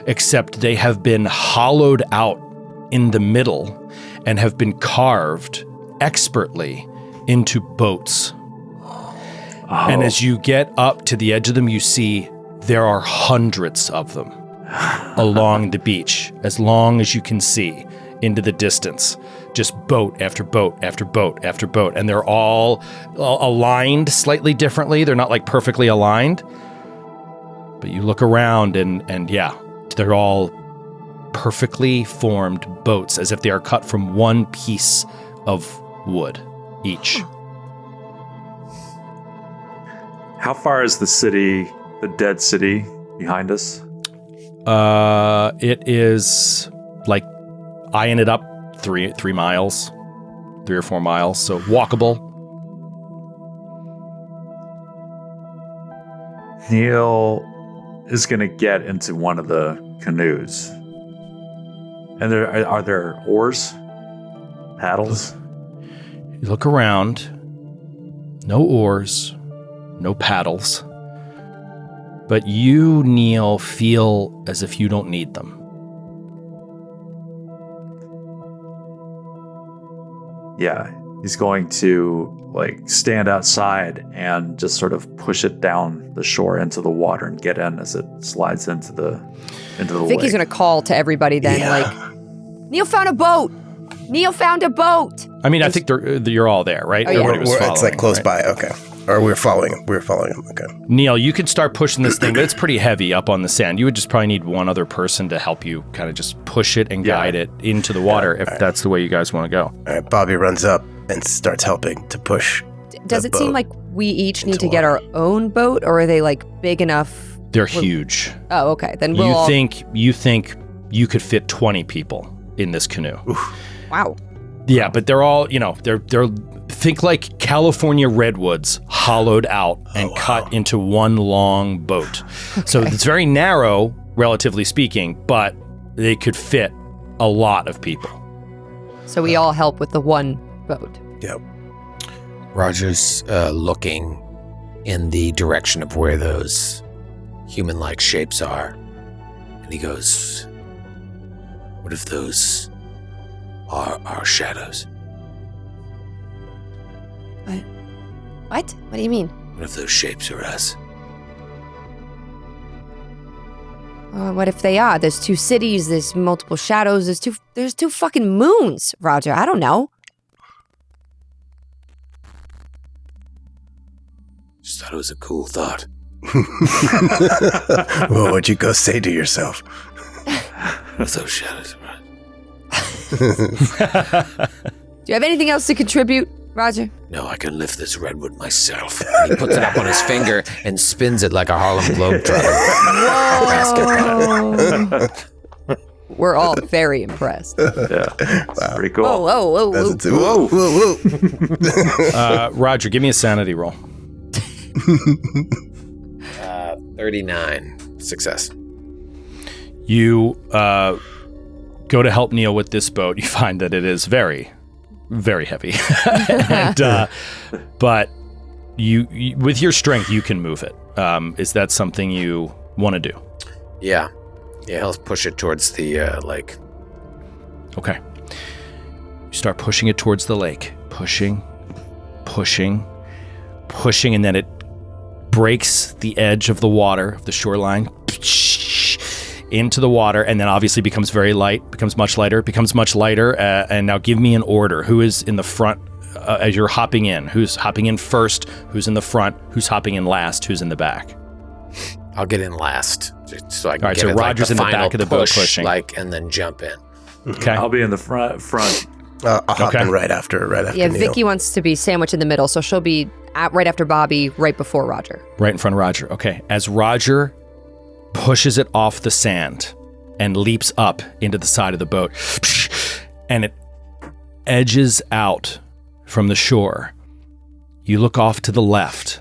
except they have been hollowed out in the middle and have been carved expertly into boats. Oh. And as you get up to the edge of them, you see there are hundreds of them along the beach, as long as you can see into the distance. Just boat after boat after boat after boat. And they're all aligned slightly differently. They're not like perfectly aligned. But you look around and yeah, they're all perfectly formed boats, as if they are cut from one piece of wood each. How far is the dead city behind us? It is like eyeing it up 3 miles, 3 or 4 miles, so walkable. Neil is going to get into one of the canoes. And are there oars? Paddles? You look around. No oars, no paddles. But you, Neil, feel as if you don't need them. Yeah, he's going to stand outside and just sort of push it down the shore into the water and get in as it slides into the lake. Vicky's going to call to everybody then, Neil found a boat. Neil found a boat. I mean, I think you're all there, right? Oh, yeah. It's like close by. Okay. Or we're following him. Okay. Neil, you could start pushing this thing, but it's pretty heavy up on the sand. You would just probably need one other person to help you kind of just push it and guide it into the water if that's the way you guys want to go. All right, Bobby runs up and starts helping to push. Does it seem like we each need to get our own boat, or are they big enough? They're huge. Oh, okay. Then you think you could fit 20 people in this canoe. Oof. Wow. Yeah, but they're all, they're think like California redwoods hollowed out and cut into one long boat. Okay. So it's very narrow, relatively speaking, but they could fit a lot of people. So we all help with the one boat. Yep. Roger's looking in the direction of where those human-like shapes are, and he goes, "What if those are our shadows?" What? What do you mean? What if those shapes are us? What if they are? There's 2 cities, there's multiple shadows, there's two fucking moons, Roger. I don't know. Just thought it was a cool thought. Well, what'd you go say to yourself? What if those shadows are us? Do you have anything else to contribute, Roger? No, I can lift this redwood myself. And he puts it up on his finger and spins it like a Harlem Globetrotter. Whoa. We're all very impressed. Yeah, that's pretty cool. Whoa. Roger, give me a sanity roll. 39. Success. You go to help Neil with this boat. You find that it is very, very heavy. And, but you, with your strength, you can move it. Is that something you want to do? Yeah, he'll push it towards the lake. Okay. You start pushing it towards the lake. Pushing. pushing, and then it breaks the edge of the water, of the shoreline, into the water, and then obviously becomes very light, becomes much lighter, and now give me an order. Who is in the front as you're hopping in? Who's hopping in first? Who's in the front? Who's hopping in last? Who's in the back? I'll get in last, so I can All right, give so it Roger's in the back of the boat pushing. and then jump in. Okay. I'll be in the front. I'll hop in right after Yeah, Neil. Vicky wants to be sandwiched in the middle, so she'll be right after Bobby, right before Roger. Right in front of Roger. Okay. As Roger pushes it off the sand and leaps up into the side of the boat, and it edges out from the shore, you look off to the left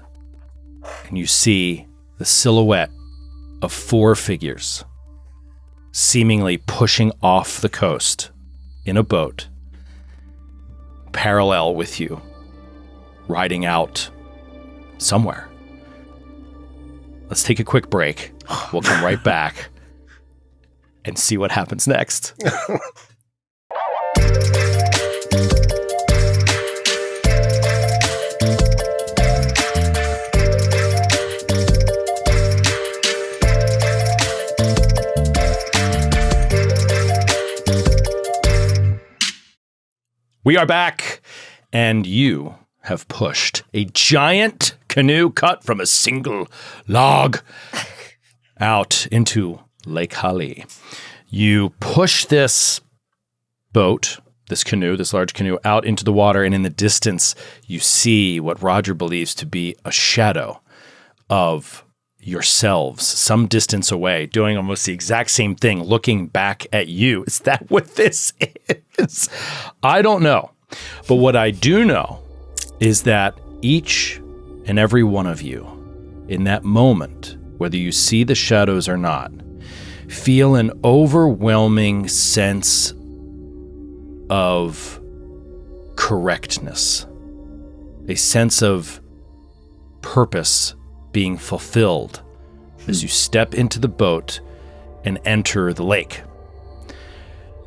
and you see the silhouette of 4 figures seemingly pushing off the coast in a boat parallel with you, riding out somewhere. Let's take a quick break. We'll come right back and see what happens next. We are back, and you have pushed a giant canoe cut from a single log out into Lake Lavallee. You push this boat, this canoe, this large canoe, out into the water, and in the distance, you see what Roger believes to be a shadow of yourselves some distance away, doing almost the exact same thing, looking back at you. Is that what this is? I don't know. But what I do know is that each and every one of you, in that moment, whether you see the shadows or not, feel an overwhelming sense of correctness, a sense of purpose being fulfilled as you step into the boat and enter the lake.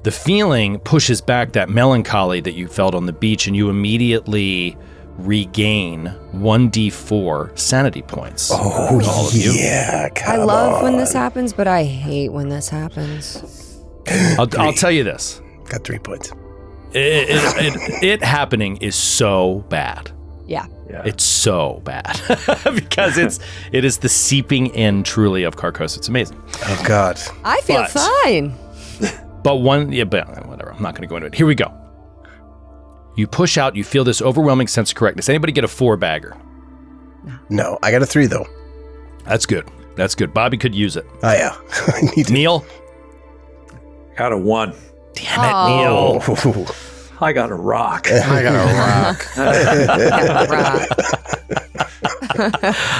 The feeling pushes back that melancholy that you felt on the beach, and you immediately regain 1d4 sanity points. Oh, all of you. yeah. I love when this happens, but I hate when this happens. I'll tell you this. Got 3 points. It happening is so bad. Yeah. It's so bad because it is the seeping in truly of Carcosa. It's amazing. Oh, God. I feel fine. But whatever. I'm not going to go into it. Here we go. You push out. You feel this overwhelming sense of correctness. Anybody get a 4-bagger? No, I got a 3, though. That's good. That's good. Bobby could use it. Oh, yeah. I need to. Neil? Got a 1. Damn it, Neil. Oh. I got a rock. I got a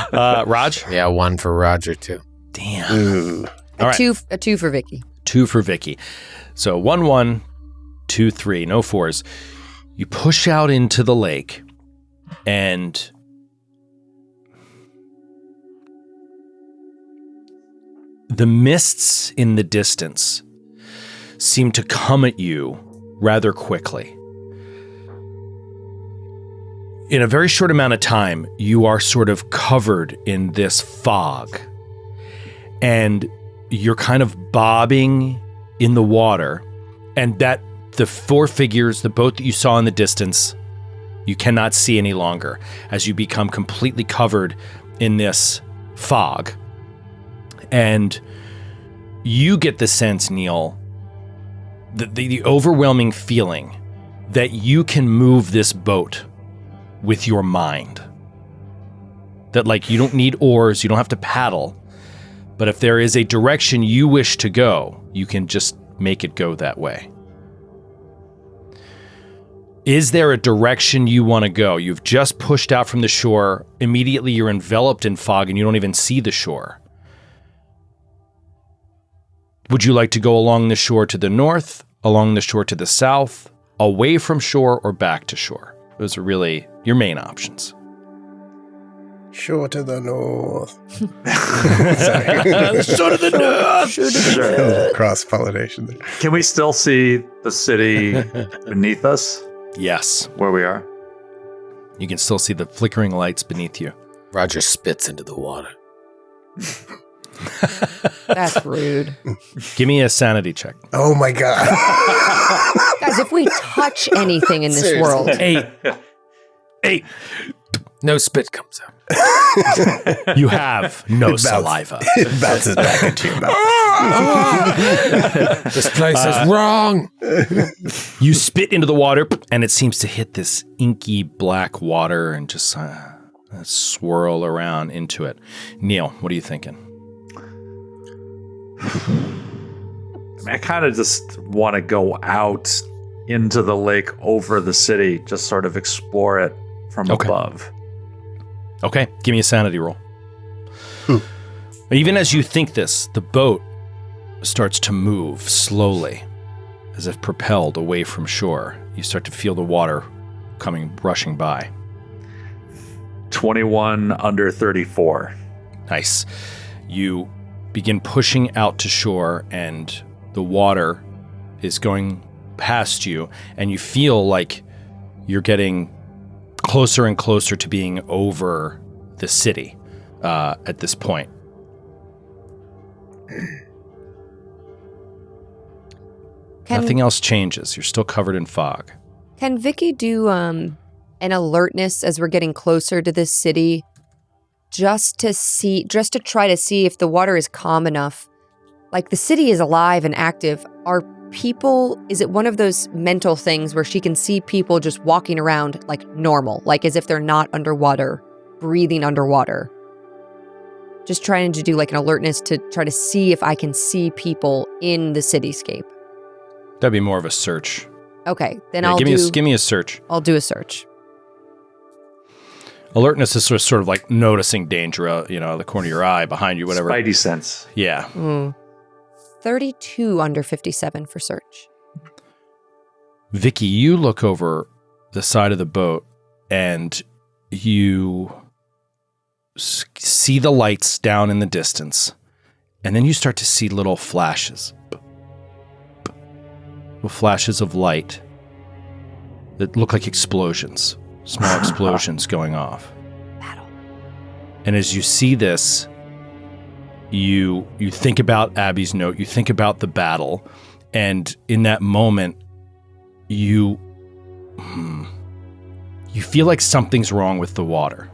rock. Raj? Yeah, 1 for Roger too. Damn. Ooh. All right. A two for Vicky. 2 for Vicky. So 1, 1, 2, 3. No 4s. You push out into the lake, and the mists in the distance seem to come at you rather quickly. In a very short amount of time, you are sort of covered in this fog, and you're kind of bobbing in the water, and that the 4 figures, the boat that you saw in the distance, you cannot see any longer as you become completely covered in this fog. And you get the sense, Neil, the overwhelming feeling that you can move this boat with your mind. That, like, you don't need oars, you don't have to paddle, but if there is a direction you wish to go, you can just make it go that way. Is there a direction you want to go? You've just pushed out from the shore. Immediately you're enveloped in fog and you don't even see the shore. Would you like to go along the shore to the north, along the shore to the south, away from shore, or back to shore? Those are really your main options. Shore to the north. Shore to the north. Sure. Cross-pollination there. Can we still see the city beneath us Yes. where we are? You can still see the flickering lights beneath you. Roger spits into the water. That's rude. Give me a sanity check. Oh my God. Guys, if we touch anything in this Seriously. world, 8. No spit comes out. You have no saliva. It bounces back into your mouth. This place is wrong. You spit into the water, and it seems to hit this inky black water and just swirl around into it. Neil, what are you thinking? I kind of just want to go out into the lake over the city, just sort of explore it from above. Okay, give me a sanity roll. Even as you think this, the boat starts to move slowly, as if propelled away from shore. You start to feel the water rushing by. 21 under 34. Nice. You begin pushing out to shore, and the water is going past you, and you feel like you're getting closer and closer to being over the city at this point. Nothing else changes. You're still covered in fog. can Vicky do an alertness as we're getting closer to this city, just to try to see if the water is calm enough? Like, the city is alive and active. Is it one of those mental things where she can see people just walking around like normal, like as if they're not underwater, breathing underwater? Just trying to do like an alertness to try to see if I can see people in the cityscape. That'd be more of a search. Okay, then give me a search. I'll do a search. Alertness is sort of like noticing danger, the corner of your eye, behind you, whatever. Spidey sense. Yeah. 32 under 57 for search. Vicky, you look over the side of the boat and you see the lights down in the distance, and then you start to see little flashes. Little flashes of light that look like explosions. Small explosions going off. Battle. And as you see this, you think about Abby's note, you think about the battle, and in that moment, you feel like something's wrong with the water.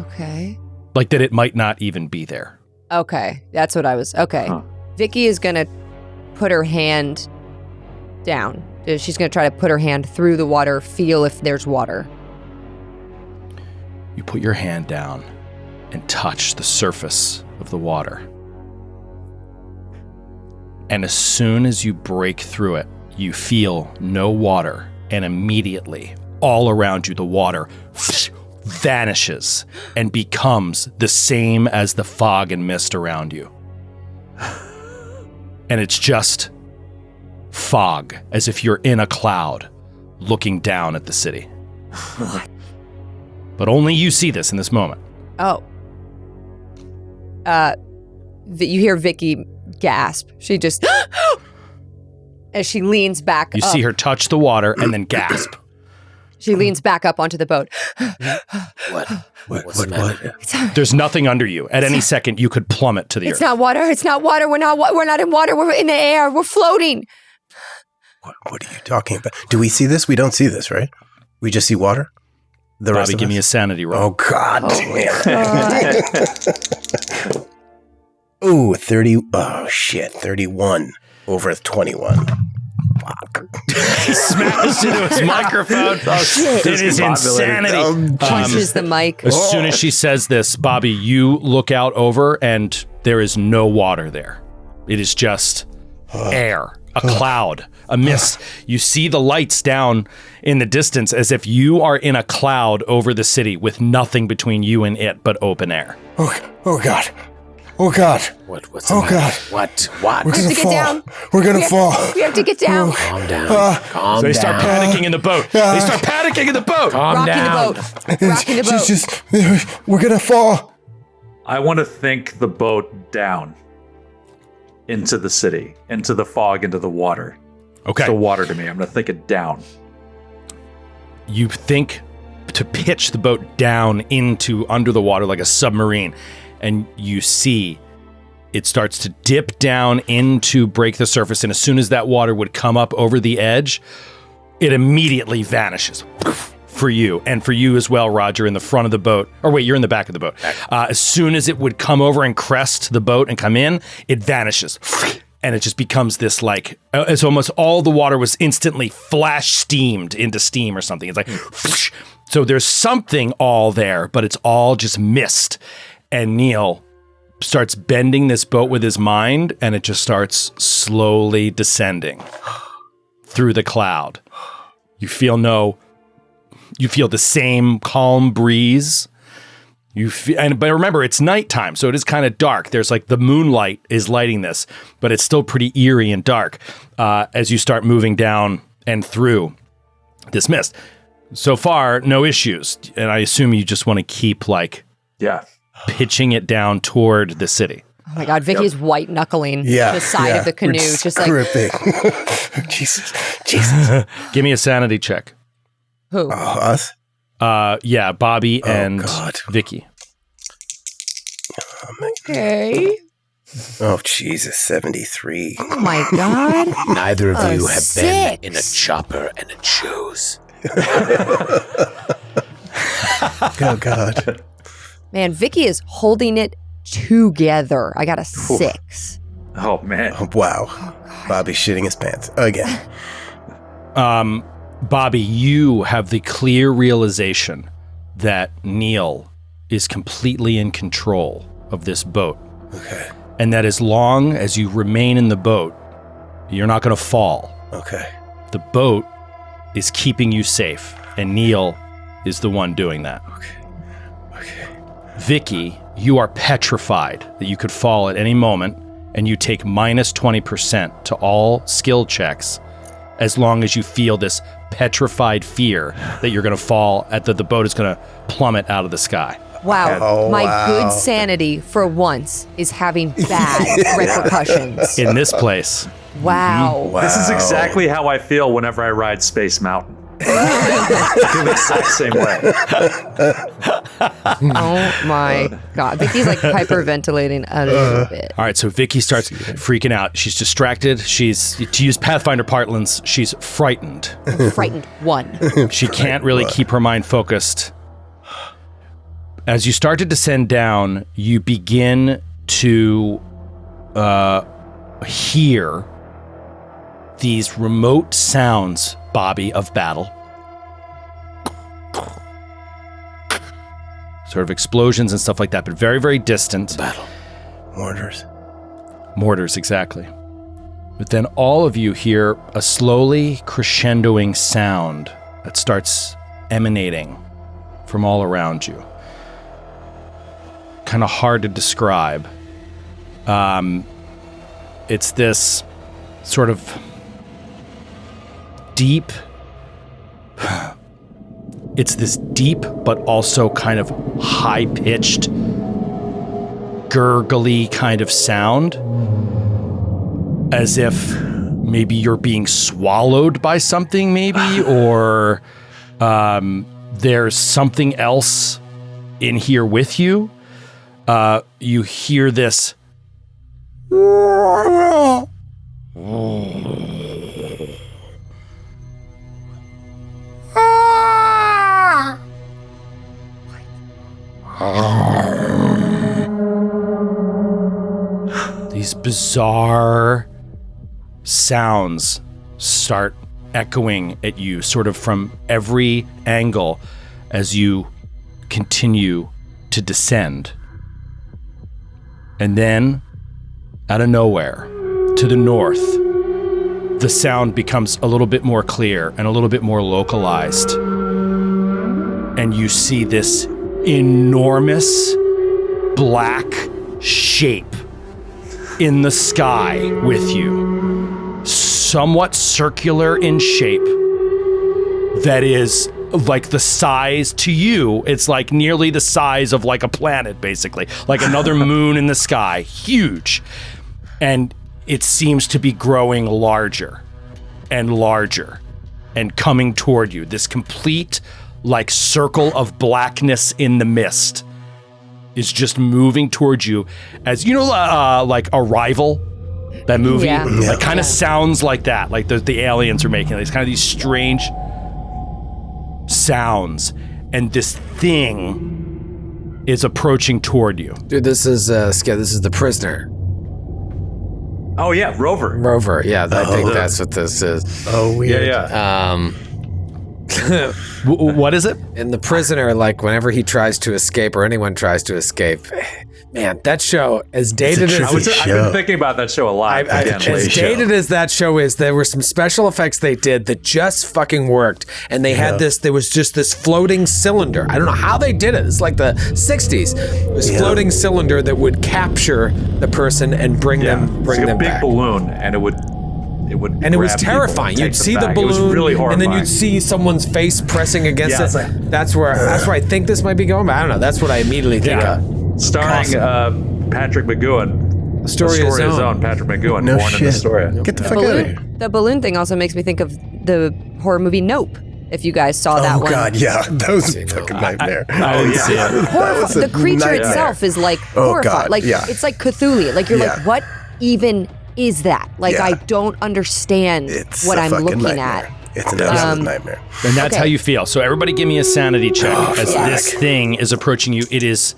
Okay. Like that it might not even be there. Okay, that's what I was. Okay. Huh. Vicky is going to put her hand down. She's going to try to put her hand through the water, feel if there's water. You put your hand down and touch the surface of the water. And as soon as you break through it, you feel no water, and immediately, all around you, the water vanishes and becomes the same as the fog and mist around you. And it's just fog, as if you're in a cloud looking down at the city. What? But only you see this in this moment. Oh. You hear Vicky gasp. She just as she leans back You up. see her touch the water and then gasp. She leans back up onto the boat. What's the matter? There's nothing under you. At any second, you could plummet to the It's earth. not water. It's not water. We're not in water. We're in the air. We're floating. What are you talking about? Do we see this? We don't see this, right? We just see water? The rest Bobby, of give us? me a sanity roll. Oh, God damn. Ooh, 30. Oh, shit. 31 over 21. Fuck. He smashed into his microphone. It is insanity. Punches the mic. As soon as she says this, Bobby, you look out over and there is no water there. It is just air, a cloud, a mist. You see the lights down in the distance as if you are in a cloud over the city with nothing between you and it but open air. Oh, God. Oh, God. What's the Oh, matter? God. What? We're have going to to get fall. down. We're going to fall. We have to get down. Calm down. Calm So they down. start panicking in the boat. They start panicking in the boat. Calm Rocking down. the boat. Rocking the boat. We're going to fall. I want to think the boat down into the city, into the fog, into the water. Okay. It's the water to me. I'm going to think it down. you think to pitch the boat down into under the water like a submarine, and you see it starts to dip down into break the surface, and as soon as that water would come up over the edge, it immediately vanishes for you, and for you as well, Roger, in the front of the boat. Or wait, you're in the back of the boat. As soon as it would come over and crest the boat and come in, it vanishes. And it just becomes this like, it's almost all the water was instantly flash steamed into steam or something. It's like, so there's something all there, but it's all just mist. And Neil starts bending this boat with his mind, and it just starts slowly descending through the cloud. You feel the same calm breeze. But remember, it's nighttime, so it is kind of dark. There's like the moonlight is lighting this, but it's still pretty eerie and dark as you start moving down and through this mist. So far, no issues, and I assume you just want to keep pitching it down toward the city. Oh my God, Vicky's white knuckling the side of the canoe, just like gripping. Jesus. Give me a sanity check. Who? Us? Yeah, Bobby and Vicky. Okay. Oh, Jesus, 73. Oh my God. Neither of you have 6. been in a chopper, and it shows. Oh, God. Man, Vicky is holding it together. I got a 6. Oh, man. Oh, wow. Bobby's shitting his pants again. Bobby, you have the clear realization that Neil is completely in control of this boat. Okay. And that as long as you remain in the boat, you're not going to fall. Okay. The boat is keeping you safe, and Neil is the one doing that. Okay. Vicky, you are petrified that you could fall at any moment, and you take minus 20% to all skill checks as long as you feel this petrified fear that you're going to fall, the boat is going to plummet out of the sky. Wow. Oh, My wow. good sanity for once is having bad repercussions. In this place. Wow. This is exactly how I feel whenever I ride Space Mountain. I feel the exact same way. Oh my God. Vicky's like hyperventilating a little bit. All right, so Vicky starts freaking out. She's distracted. She's, to use Pathfinder parlance, she's frightened. Frightened 1. She can't really keep her mind focused. As you start to descend down, you begin to hear these remote sounds, Bobby, of battle. Sort of explosions and stuff like that, but very, very distant. Battle. Mortars, exactly. But then all of you hear a slowly crescendoing sound that starts emanating from all around you. Kind of hard to describe. It's this sort of deep. It's this deep, but also kind of high-pitched, gurgly kind of sound, as if maybe you're being swallowed by something, maybe, or there's something else in here with you. You hear this. These bizarre sounds start echoing at you sort of from every angle as you continue to descend. And then, out of nowhere, to the north, the sound becomes a little bit more clear and a little bit more localized. And you see this enormous black shape in the sky with you, somewhat circular in shape, that is like the size to you. It's like nearly the size of like a planet, basically, like another moon in the sky, huge. And it seems to be growing larger and larger and coming toward you. This complete, like, circle of blackness in the mist is just moving towards you as, you know, like Arrival, that movie? Yeah. Like, kind of sounds like that, like the aliens are making. It's kind of these strange sounds, and this thing is approaching toward you. Dude, this is the prisoner. Oh yeah, Rover. Yeah, I think that's what this is. Oh, weird. Yeah. What is it? And the prisoner, like, whenever he tries to escape or anyone tries to escape, man, that show, as dated as I've been thinking about that show a lot. as dated as that show is, there were some special effects they did that just fucking worked. And they had there was just this floating cylinder. I don't know how they did it. It's like the 60s. This floating cylinder that would capture the person and bring them like a big back. balloon, and it would And it was grab people terrifying. and You'd take see them the back. balloon, It was really and horrifying. then you'd see someone's face pressing against Yeah, it. it's like- That's where I think this might be going. But I don't know. That's what I immediately think of. Starring Patrick McGowan. Story of His Own. Patrick McGowan, No born in shit. Astoria. Get the fuck out of here. The balloon thing also makes me think of the horror movie Nope. If you guys saw that Oh, one. God, yeah. That was a fucking nightmare. I didn't see it. That was a The creature nightmare. itself is like Oh, horrifying. God, Like yeah. it's like Cthulhu. Like you're Yeah. like, what even is that? Like Yeah. I don't understand It's what a I'm fucking looking nightmare. at. It's an absolute nightmare. And that's Okay. how you feel. So everybody give me a sanity check as fuck. this thing is approaching you. It is,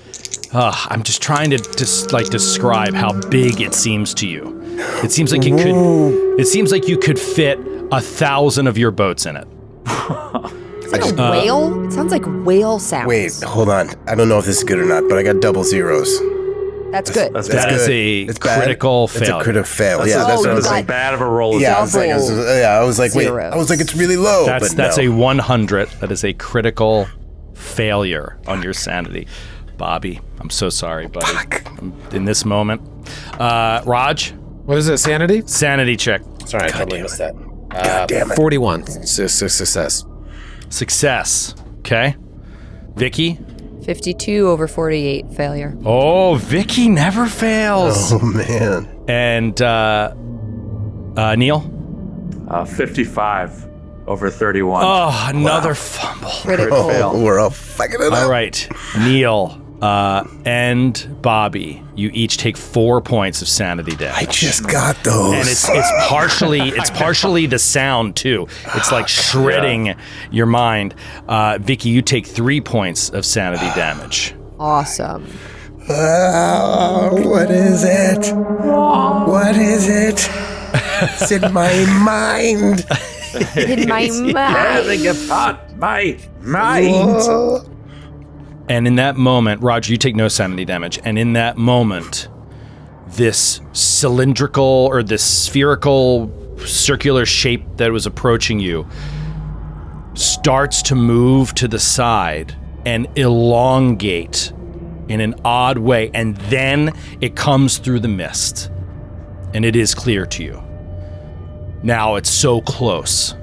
I'm just trying to describe how big it seems to you. It seems like you could fit 1,000 of your boats in it. Is it a whale? It sounds like whale sounds. Wait, hold on. I don't know if this is good or not, but I got double zeros. That's good. That's That bad. is good. a It's bad. critical It's a failure. critical fail. That's Yeah, that's what I you was got like. bad of a roll. Yeah, I was like, wait. zeros. I was like, it's really low. That's but no. a 100. That is a critical failure on your sanity. Bobby, I'm so sorry, buddy. In this moment. Raj, What is it? Sanity? sanity check. Sorry, I totally missed that. God damn it. 41. Success. Success. Okay. Vicky. 52 over 48 failure. Oh, Vicky never fails. Oh, man. And Neil. 55 over 31. Oh, another fumble. Critical. Oh, we're all fucking it All up. right, Neil and Bobby, you each take 4 points of sanity damage. I just got those. And it's partially the sound too. It's like shredding your mind. Vicky, you take 3 points of sanity damage. Awesome. What is it? What is it? It's in my mind. In my mind. My mind. And in that moment, Roger, you take no sanity damage. And in that moment, this cylindrical or this spherical circular shape that was approaching you starts to move to the side and elongate in an odd way. And then it comes through the mist. And it is clear to you. Now it's so close.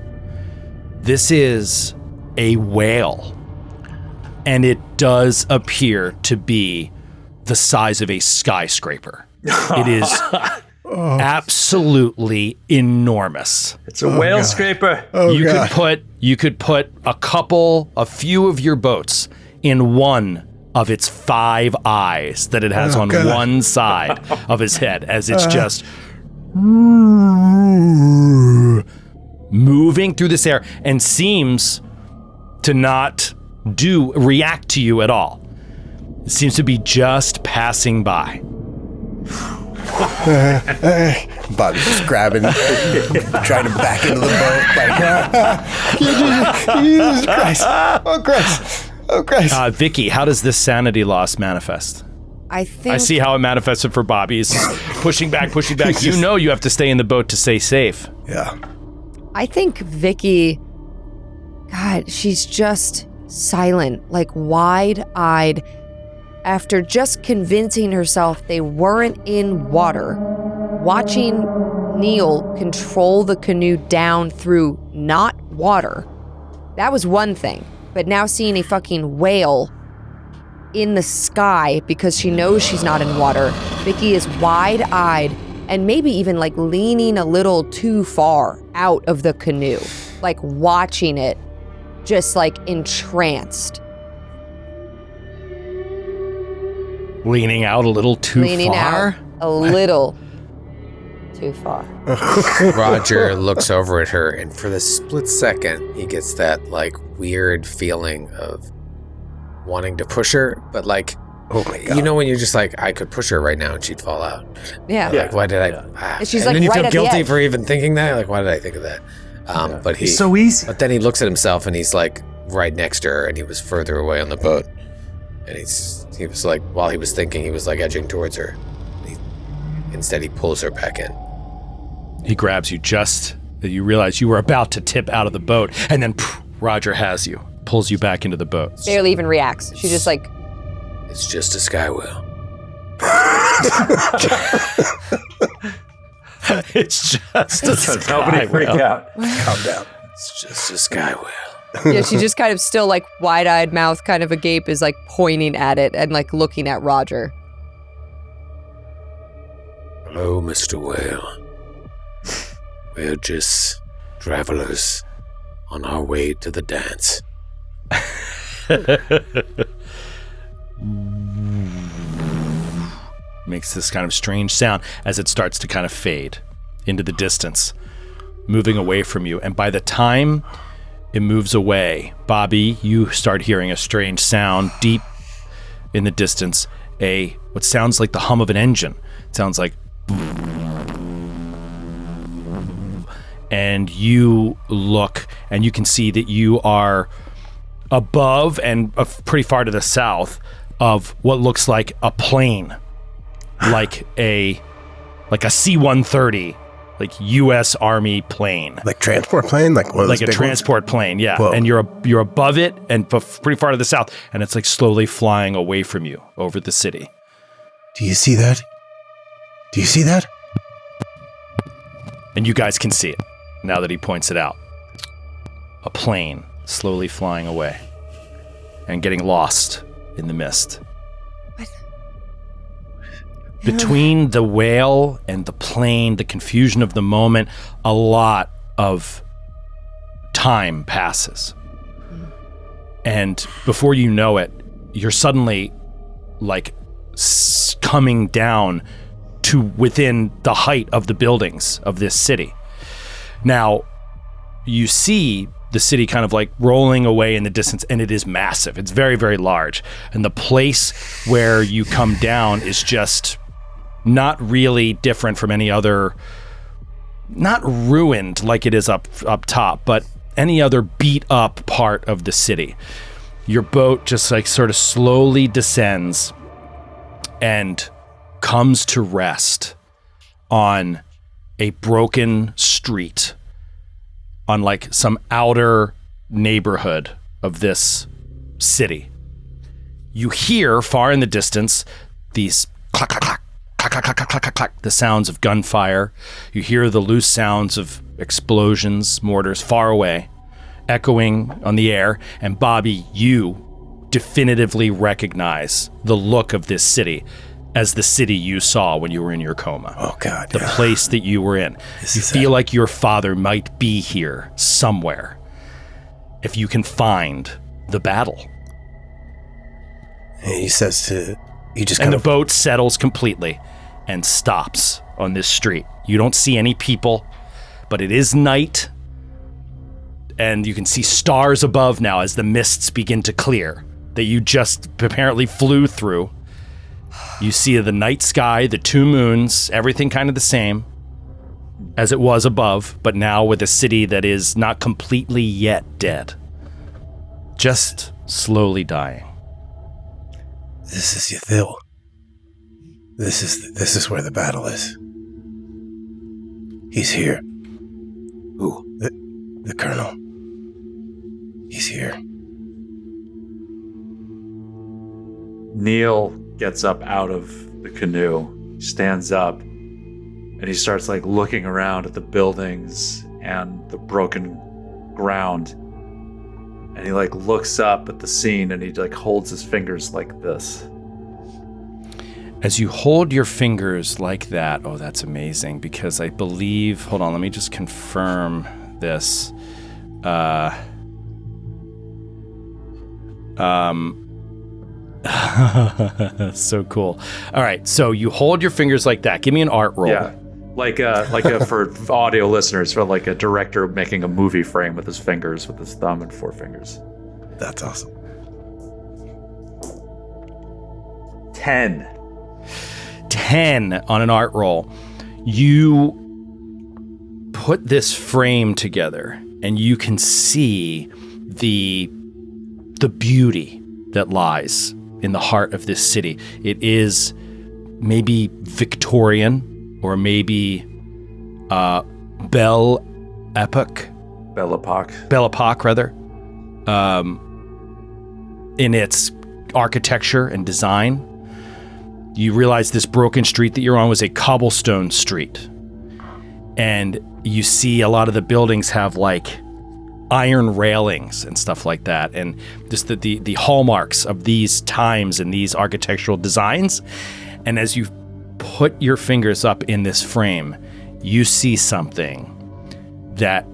This is a whale. And it does appear to be the size of a skyscraper. It is absolutely enormous. It's a whale scraper. You could put a few of your boats in one of its 5 eyes that it has on one side of his head as it's just moving through this air and seems to not react to you at all. It seems to be just passing by. Bobby's just grabbing, trying to back into the boat. Like, Jesus Christ. Oh, Christ. Oh, Christ. Vicky, how does this sanity loss manifest? I think I see how it manifested for Bobby. It's pushing back. You know you have to stay in the boat to stay safe. Yeah. I think Vicky, God, she's just silent, like wide-eyed. After just convincing herself they weren't in water, watching Neil control the canoe down through not water, that was one thing. But now seeing a fucking whale in the sky because she knows she's not in water, Vicky is wide-eyed and maybe even like leaning a little too far out of the canoe, like watching it, just like entranced. Leaning out a little too Leaning far? out a little too far. Roger looks over at her, and for the split second, he gets that like weird feeling of wanting to push her, but like, Oh my God. you know when you're just like, I could push her right now and she'd fall out. Yeah. Like, why did I? And she's and like then you right feel at the guilty edge. for even thinking that. Like, why did I think of that? But It's so easy. But then he looks at himself and he's like right next to her, and he was further away on the boat, and he was like, while he was thinking, he was like edging towards her. Instead, he pulls her back in. He grabs you just that you realize you were about to tip out of the boat, and then Roger has you, pulls you back into the boat. Barely even reacts. She just like, It's just a sky whale. It's just a Nobody freak out. Calm down. It's just a sky whale. yeah, she just kind of still like wide-eyed mouth, kind of agape, is like pointing at it and like looking at Roger. Hello, Mr. Whale. We're just travelers on our way to the dance. Makes this kind of strange sound as it starts to kind of fade into the distance, moving away from you. And by the time it moves away, Bobby, you start hearing a strange sound deep in the distance, what sounds like the hum of an engine. It sounds like, and you look and you can see that you are above and pretty far to the south of what looks like a plane, like a C-130, like U.S. Army plane, Like transport plane? Like one of those like a big transport plane, yeah. Whoa. And you're above it and pretty far to the south, and it's like slowly flying away from you over the city. ones? Do you see that? Do you see that? And you guys can see it now that he points it out. A plane slowly flying away and getting lost in the mist. Between the whale and the plane, the confusion of the moment, a lot of time passes. And before you know it, you're suddenly like coming down to within the height of the buildings of this city. Now, you see the city kind of like rolling away in the distance, and it is massive. It's very, very large. And the place where you come down is just not really different from any other, not ruined like it is up top, but any other beat up part of the city. Your boat just like sort of slowly descends and comes to rest on a broken street on like some outer neighborhood of this city. You hear far in the distance these clack, clack, clack, clack, clack, clack, clack, clack, clack, the sounds of gunfire. You hear the loose sounds of explosions, mortars far away, echoing on the air. And Bobby, you definitively recognize the look of this city as the city you saw when you were in your coma. Oh, God. The place that you were in. You feel like your father might be here somewhere if you can find the battle. And he says to... He just And kind the of... boat settles completely and stops on this street. You don't see any people, but it is night. And you can see stars above now as the mists begin to clear that you just apparently flew through. You see the night sky, the two moons, everything kind of the same as it was above, but now with a city that is not completely yet dead. Just slowly dying. This is Yathil. This is where the battle is. He's here. Who? The Colonel. He's here. Neil gets up out of the canoe, stands up, and he starts like looking around at the buildings and the broken ground. And he like looks up at the scene and he like holds his fingers like this. As you hold your fingers like that, oh, that's amazing, because I believe, hold on, let me just confirm this. So cool. All right, so you hold your fingers like that. Give me an art roll. Yeah. Like for audio listeners, for like a director making a movie frame with his fingers, with his thumb and forefingers. That's awesome. 10 on an art roll. You put this frame together and you can see the beauty that lies in the heart of this city. It is maybe Victorian or maybe Belle Epoque, rather, in its architecture and design. You realize this broken street that you're on was a cobblestone street. And you see a lot of the buildings have like iron railings and stuff like that. And just the hallmarks of these times and these architectural designs. And as you put your fingers up in this frame, you see something that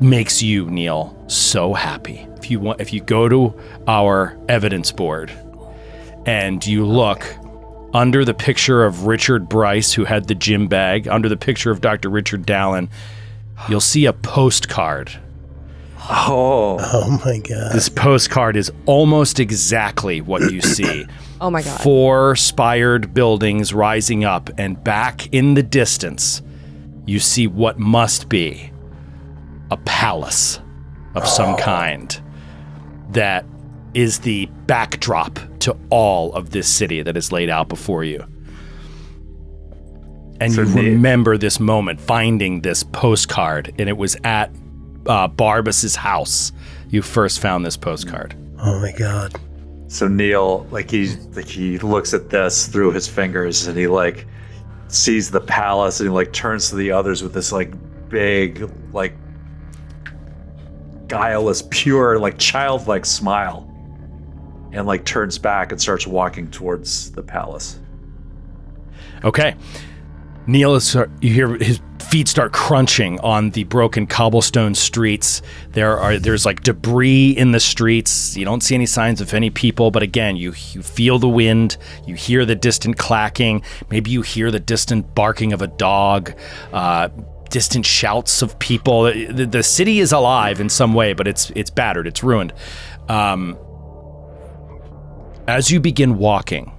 makes you, Neil, so happy. If you go to our evidence board and you look under the picture of Richard Bryce, who had the gym bag, under the picture of Dr. Richard Dallin, you'll see a postcard. Oh my God. This postcard is almost exactly what you see. Oh my God. 4 spired buildings rising up, and back in the distance, you see what must be a palace of some kind that is the backdrop to all of this city that is laid out before you. And so you remember this moment, finding this postcard, and it was at Barbas's house. You first found this postcard. Oh my God. So Neil, he looks at this through his fingers, and he like sees the palace, and he like turns to the others with this like big, like guileless, pure, like childlike smile, and like turns back and starts walking towards the palace. Okay. Neil you hear his feet start crunching on the broken cobblestone streets. There's like debris in the streets. You don't see any signs of any people, but again, you feel the wind, you hear the distant clacking, maybe you hear the distant barking of a dog, distant shouts of people. The city is alive in some way, but it's battered, it's ruined. As you begin walking,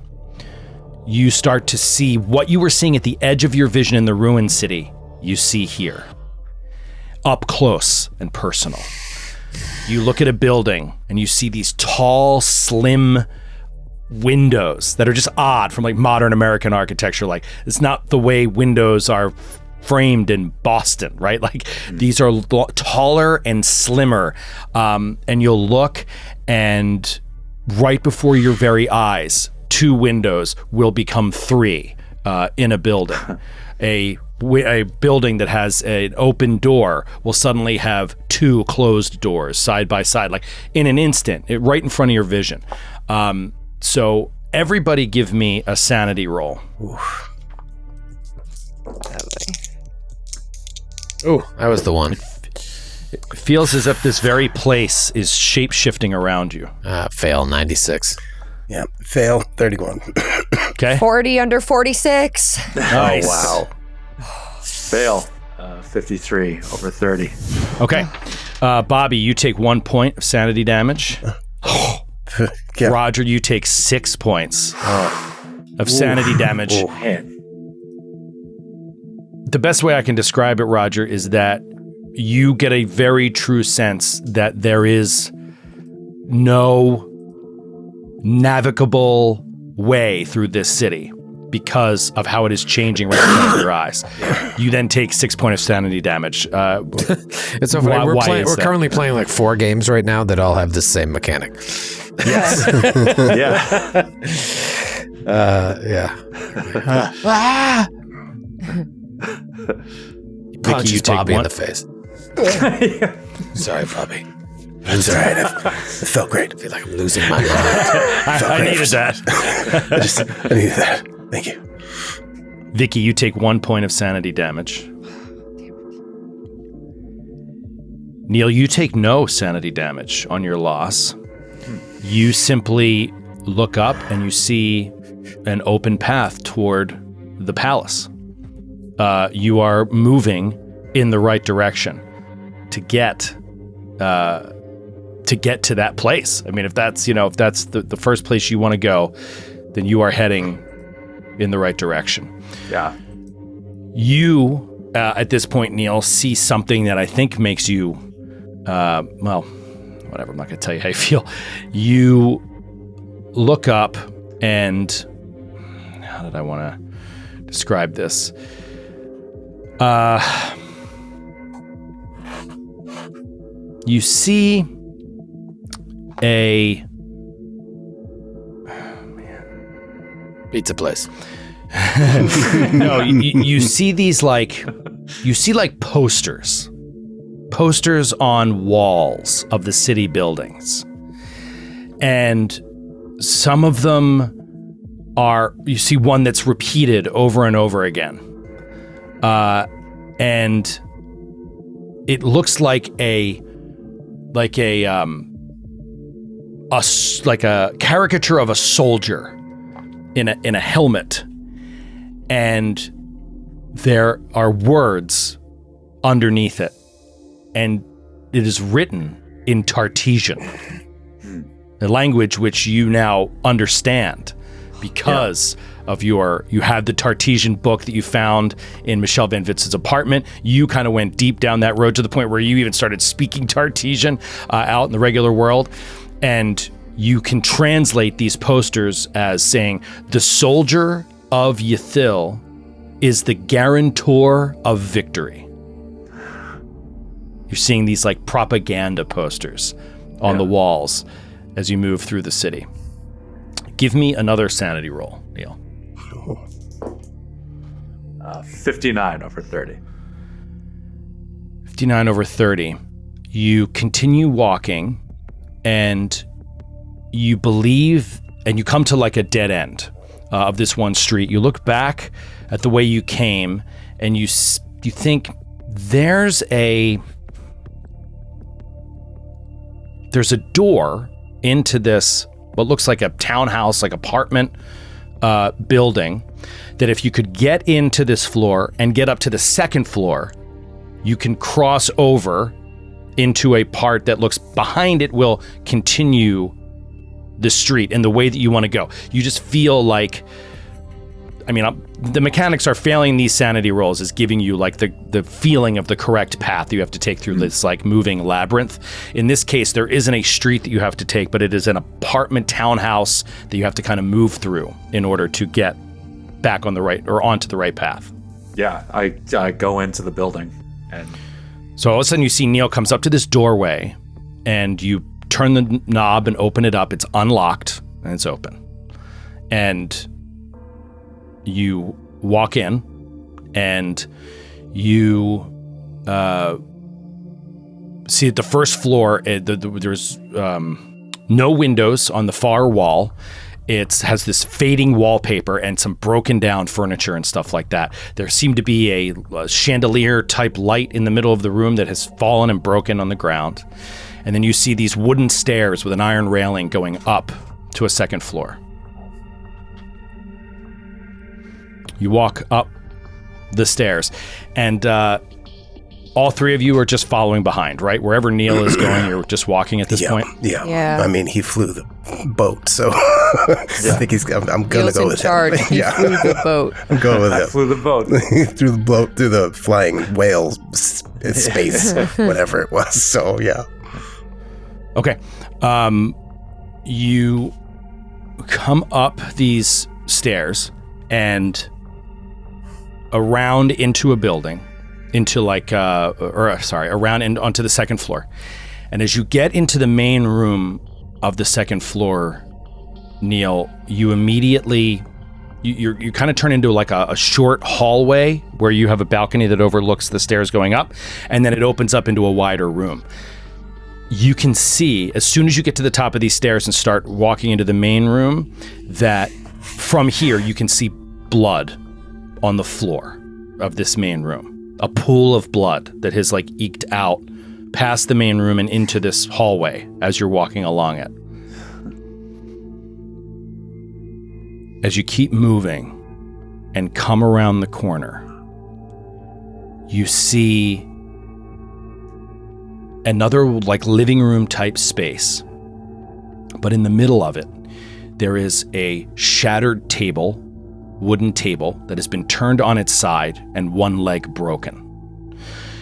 you start to see what you were seeing at the edge of your vision in the ruined city, you see here. Up close and personal. You look at a building and you see these tall, slim windows that are just odd from like modern American architecture. Like, it's not the way windows are framed in Boston, right? Like, these are taller and slimmer. And you'll look, and right before your very eyes, 2 windows will become 3 in a building. A building that has an open door will suddenly have 2 closed doors side by side, like in an instant, right in front of your vision. So everybody give me a sanity roll. Ooh, that was the one. It feels as if this very place is shape-shifting around you. Fail, 96. Yeah, fail, 31. Okay. 40 under 46. Nice. Oh, wow. Fail, 53 over 30. Okay. Bobby, you take 1 point of sanity damage. Yeah. Roger, you take 6 points of sanity damage. Oh, man. The best way I can describe it, Roger, is that you get a very true sense that there is no navigable way through this city because of how it is changing right in front of your eyes. You then take 6 points of sanity damage. It's so funny. We're currently playing like 4 games right now that all have the same mechanic. Yes. Yeah. Yeah. Punches Bobby in one. the face. Sorry, Bobby. It's all right. It felt great. I feel like I'm losing my mind. I needed that. I needed that. Thank you. Vicky, you take 1 point of sanity damage. Neil, you take no sanity damage on your loss. You simply look up and you see an open path toward the palace. You are moving in the right direction to get to that place. I mean, if that's the first place you want to go, then you are heading in the right direction. Yeah. You, at this point, Neil, see something that I think makes you, well, whatever, I'm not going to tell you how you feel. You look up and, how did I want to describe this? You see a Pizza place. no, you see these like posters on walls of the city buildings, and some of them are, you see one that's repeated over and over again, and it looks like a caricature of a soldier in a helmet, and there are words underneath it, and it is written in Tartesian, a language which you now understand because of you have the Tartesian book that you found in Michelle Van Vitz's apartment. You kind of went deep down that road to the point where you even started speaking Tartesian out in the regular world, and you can translate these posters as saying, the soldier of Ythil is the guarantor of victory. You're seeing these like propaganda posters on the walls as you move through the city. Give me another sanity roll, Neil. 59 over 30. 59 over 30. You continue walking, and you believe, and you come to like a dead end of this one street. You look back at the way you came, and you think there's a door into this what looks like a townhouse, like apartment building, that if you could get into this floor and get up to the second floor, you can cross over into a part that looks behind it will continue the street in the way that you want to go. You just feel like, I mean, the mechanics are failing these sanity rolls is giving you like the feeling of the correct path you have to take through this like moving labyrinth. In this case, there isn't a street that you have to take, but it is an apartment townhouse that you have to kind of move through in order to get back on the right or onto the right path. Yeah, I go into the building, and so all of a sudden you see Neil comes up to this doorway, and you turn the knob and open it up. It's unlocked and it's open, and you walk in, and you see at the first floor, there's no windows on the far wall. It has this fading wallpaper and some broken down furniture and stuff like that. There seemed to be a chandelier type light in the middle of the room that has fallen and broken on the ground. And then you see these wooden stairs with an iron railing going up to a second floor. You walk up the stairs, and all three of you are just following behind, right? Wherever Neil is going, you're just walking at this point? Yeah. I mean, he flew the boat, so I think I'm going to go with charge. him. He flew the boat. I'm going with I him. flew the boat. through the boat, through the flying whale space, whatever it was. So, yeah. Okay. You come up these stairs and around into a building, into like, around and onto the second floor. And as you get into the main room of the second floor, Neil, you immediately, you kind of turn into like a short hallway where you have a balcony that overlooks the stairs going up, and then it opens up into a wider room. you can see, as soon as you get to the top of these stairs and start walking into the main room, that from here you can see blood on the floor of this main room. A pool of blood that has like eked out past the main room and into this hallway as you're walking along it. As you keep moving and come around the corner, you see another like living room type space. But in the middle of it, there is a shattered table, wooden table that has been turned on its side and one leg broken.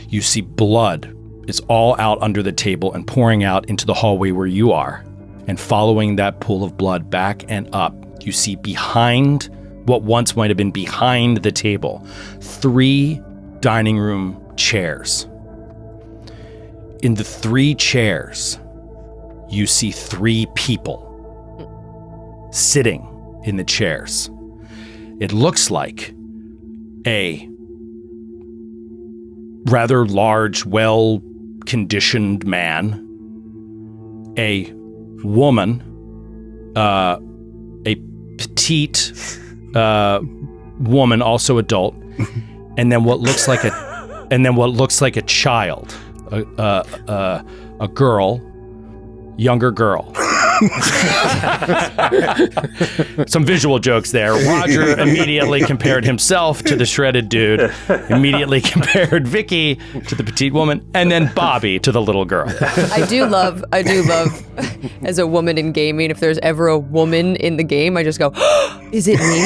You see blood is all out under the table and pouring out into the hallway where you are. And following that pool of blood back and up, you see behind what once might have been behind the table, 3 dining room chairs. In the 3 chairs, you see 3 people sitting in the chairs. It looks like a rather large, well-conditioned man, a woman, a petite woman, also adult, and then what looks like a child, a girl, younger girl. Some visual jokes there. Roger immediately compared himself to the shredded dude, immediately compared Vicky to the petite woman, and then Bobby to the little girl. I do love, as a woman in gaming, if there's ever a woman in the game, I just go, is it me?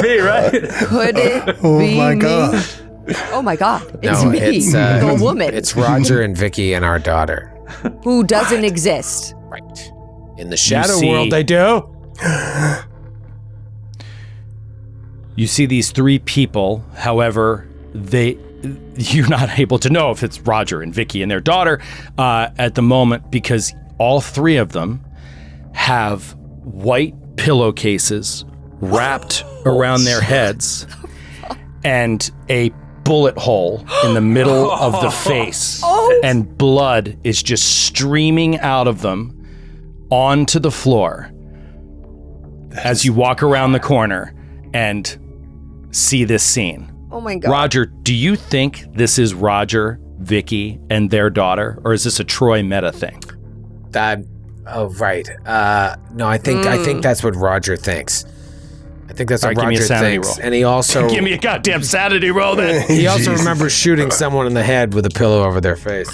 Me, right? Could it Oh be my me? God. Oh my God, it's No, me, it's the woman It's Roger and Vicky and our daughter. who doesn't exist. Right. In the shadow see- world, they do. You see these 3 people, however, you're not able to know if it's Roger and Vicky and their daughter at the moment, because all 3 of them have white pillowcases wrapped around their heads and a bullet hole in the middle of the face. And blood is just streaming out of them onto the floor as you walk around the corner and see this scene. Oh my God. Roger, do you think this is Roger, Vicky, and their daughter, or is this a Troy meta thing? Oh, right. No, I think that's what Roger thinks. I think that's All what right, give me a Roger sanity thinks. roll. And he also Give me a goddamn sanity roll then. he also Jesus. remembers shooting someone in the head with a pillow over their face.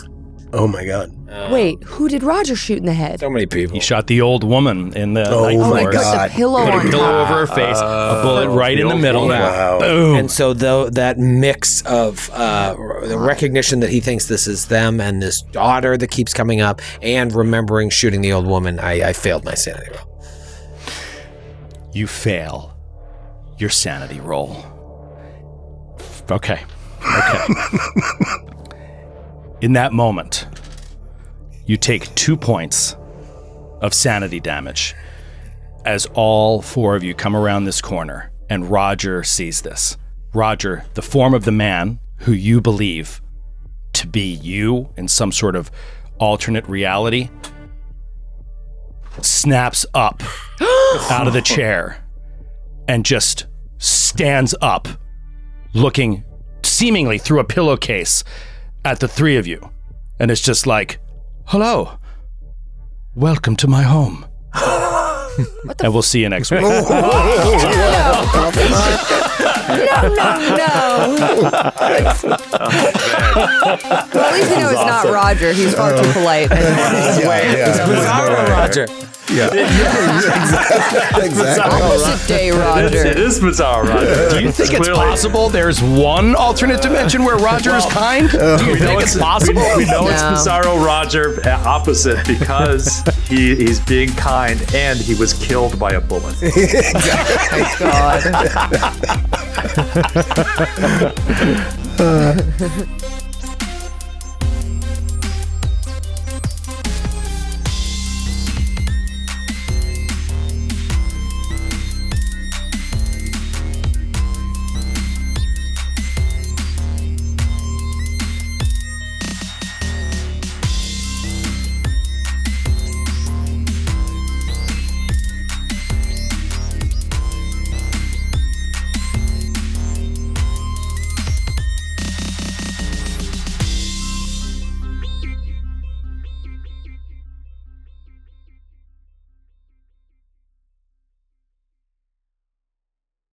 Oh my God. Wait, who did Roger shoot in the head? So many people. He shot the old woman in the Oh night my force. God. The pillow Put on a pillow top. over her face, a bullet right in the middle. Wow. Boom. And so that mix of the recognition that he thinks this is them and this daughter that keeps coming up and remembering shooting the old woman, I failed my sanity roll. You fail your sanity roll. Okay. In that moment, you take 2 points of sanity damage as all 4 of you come around this corner, and Roger sees this. Roger, the form of the man who you believe to be you in some sort of alternate reality, snaps up out of the chair and just stands up, looking seemingly through a pillowcase at the 3 of you. And it's just like, hello, welcome to my home. And we'll see you next week. No. Well, at least you know it's not Roger. He's far too polite. Bizarro Roger. Exactly. Opposite day, It Roger. is bizarre, Roger. Do you think it's Clearly- possible there's one alternate dimension where Roger is kind? Do you think it's possible? We know it's No. Bizarro Roger opposite because he's being kind and he was killed by a bullet. God.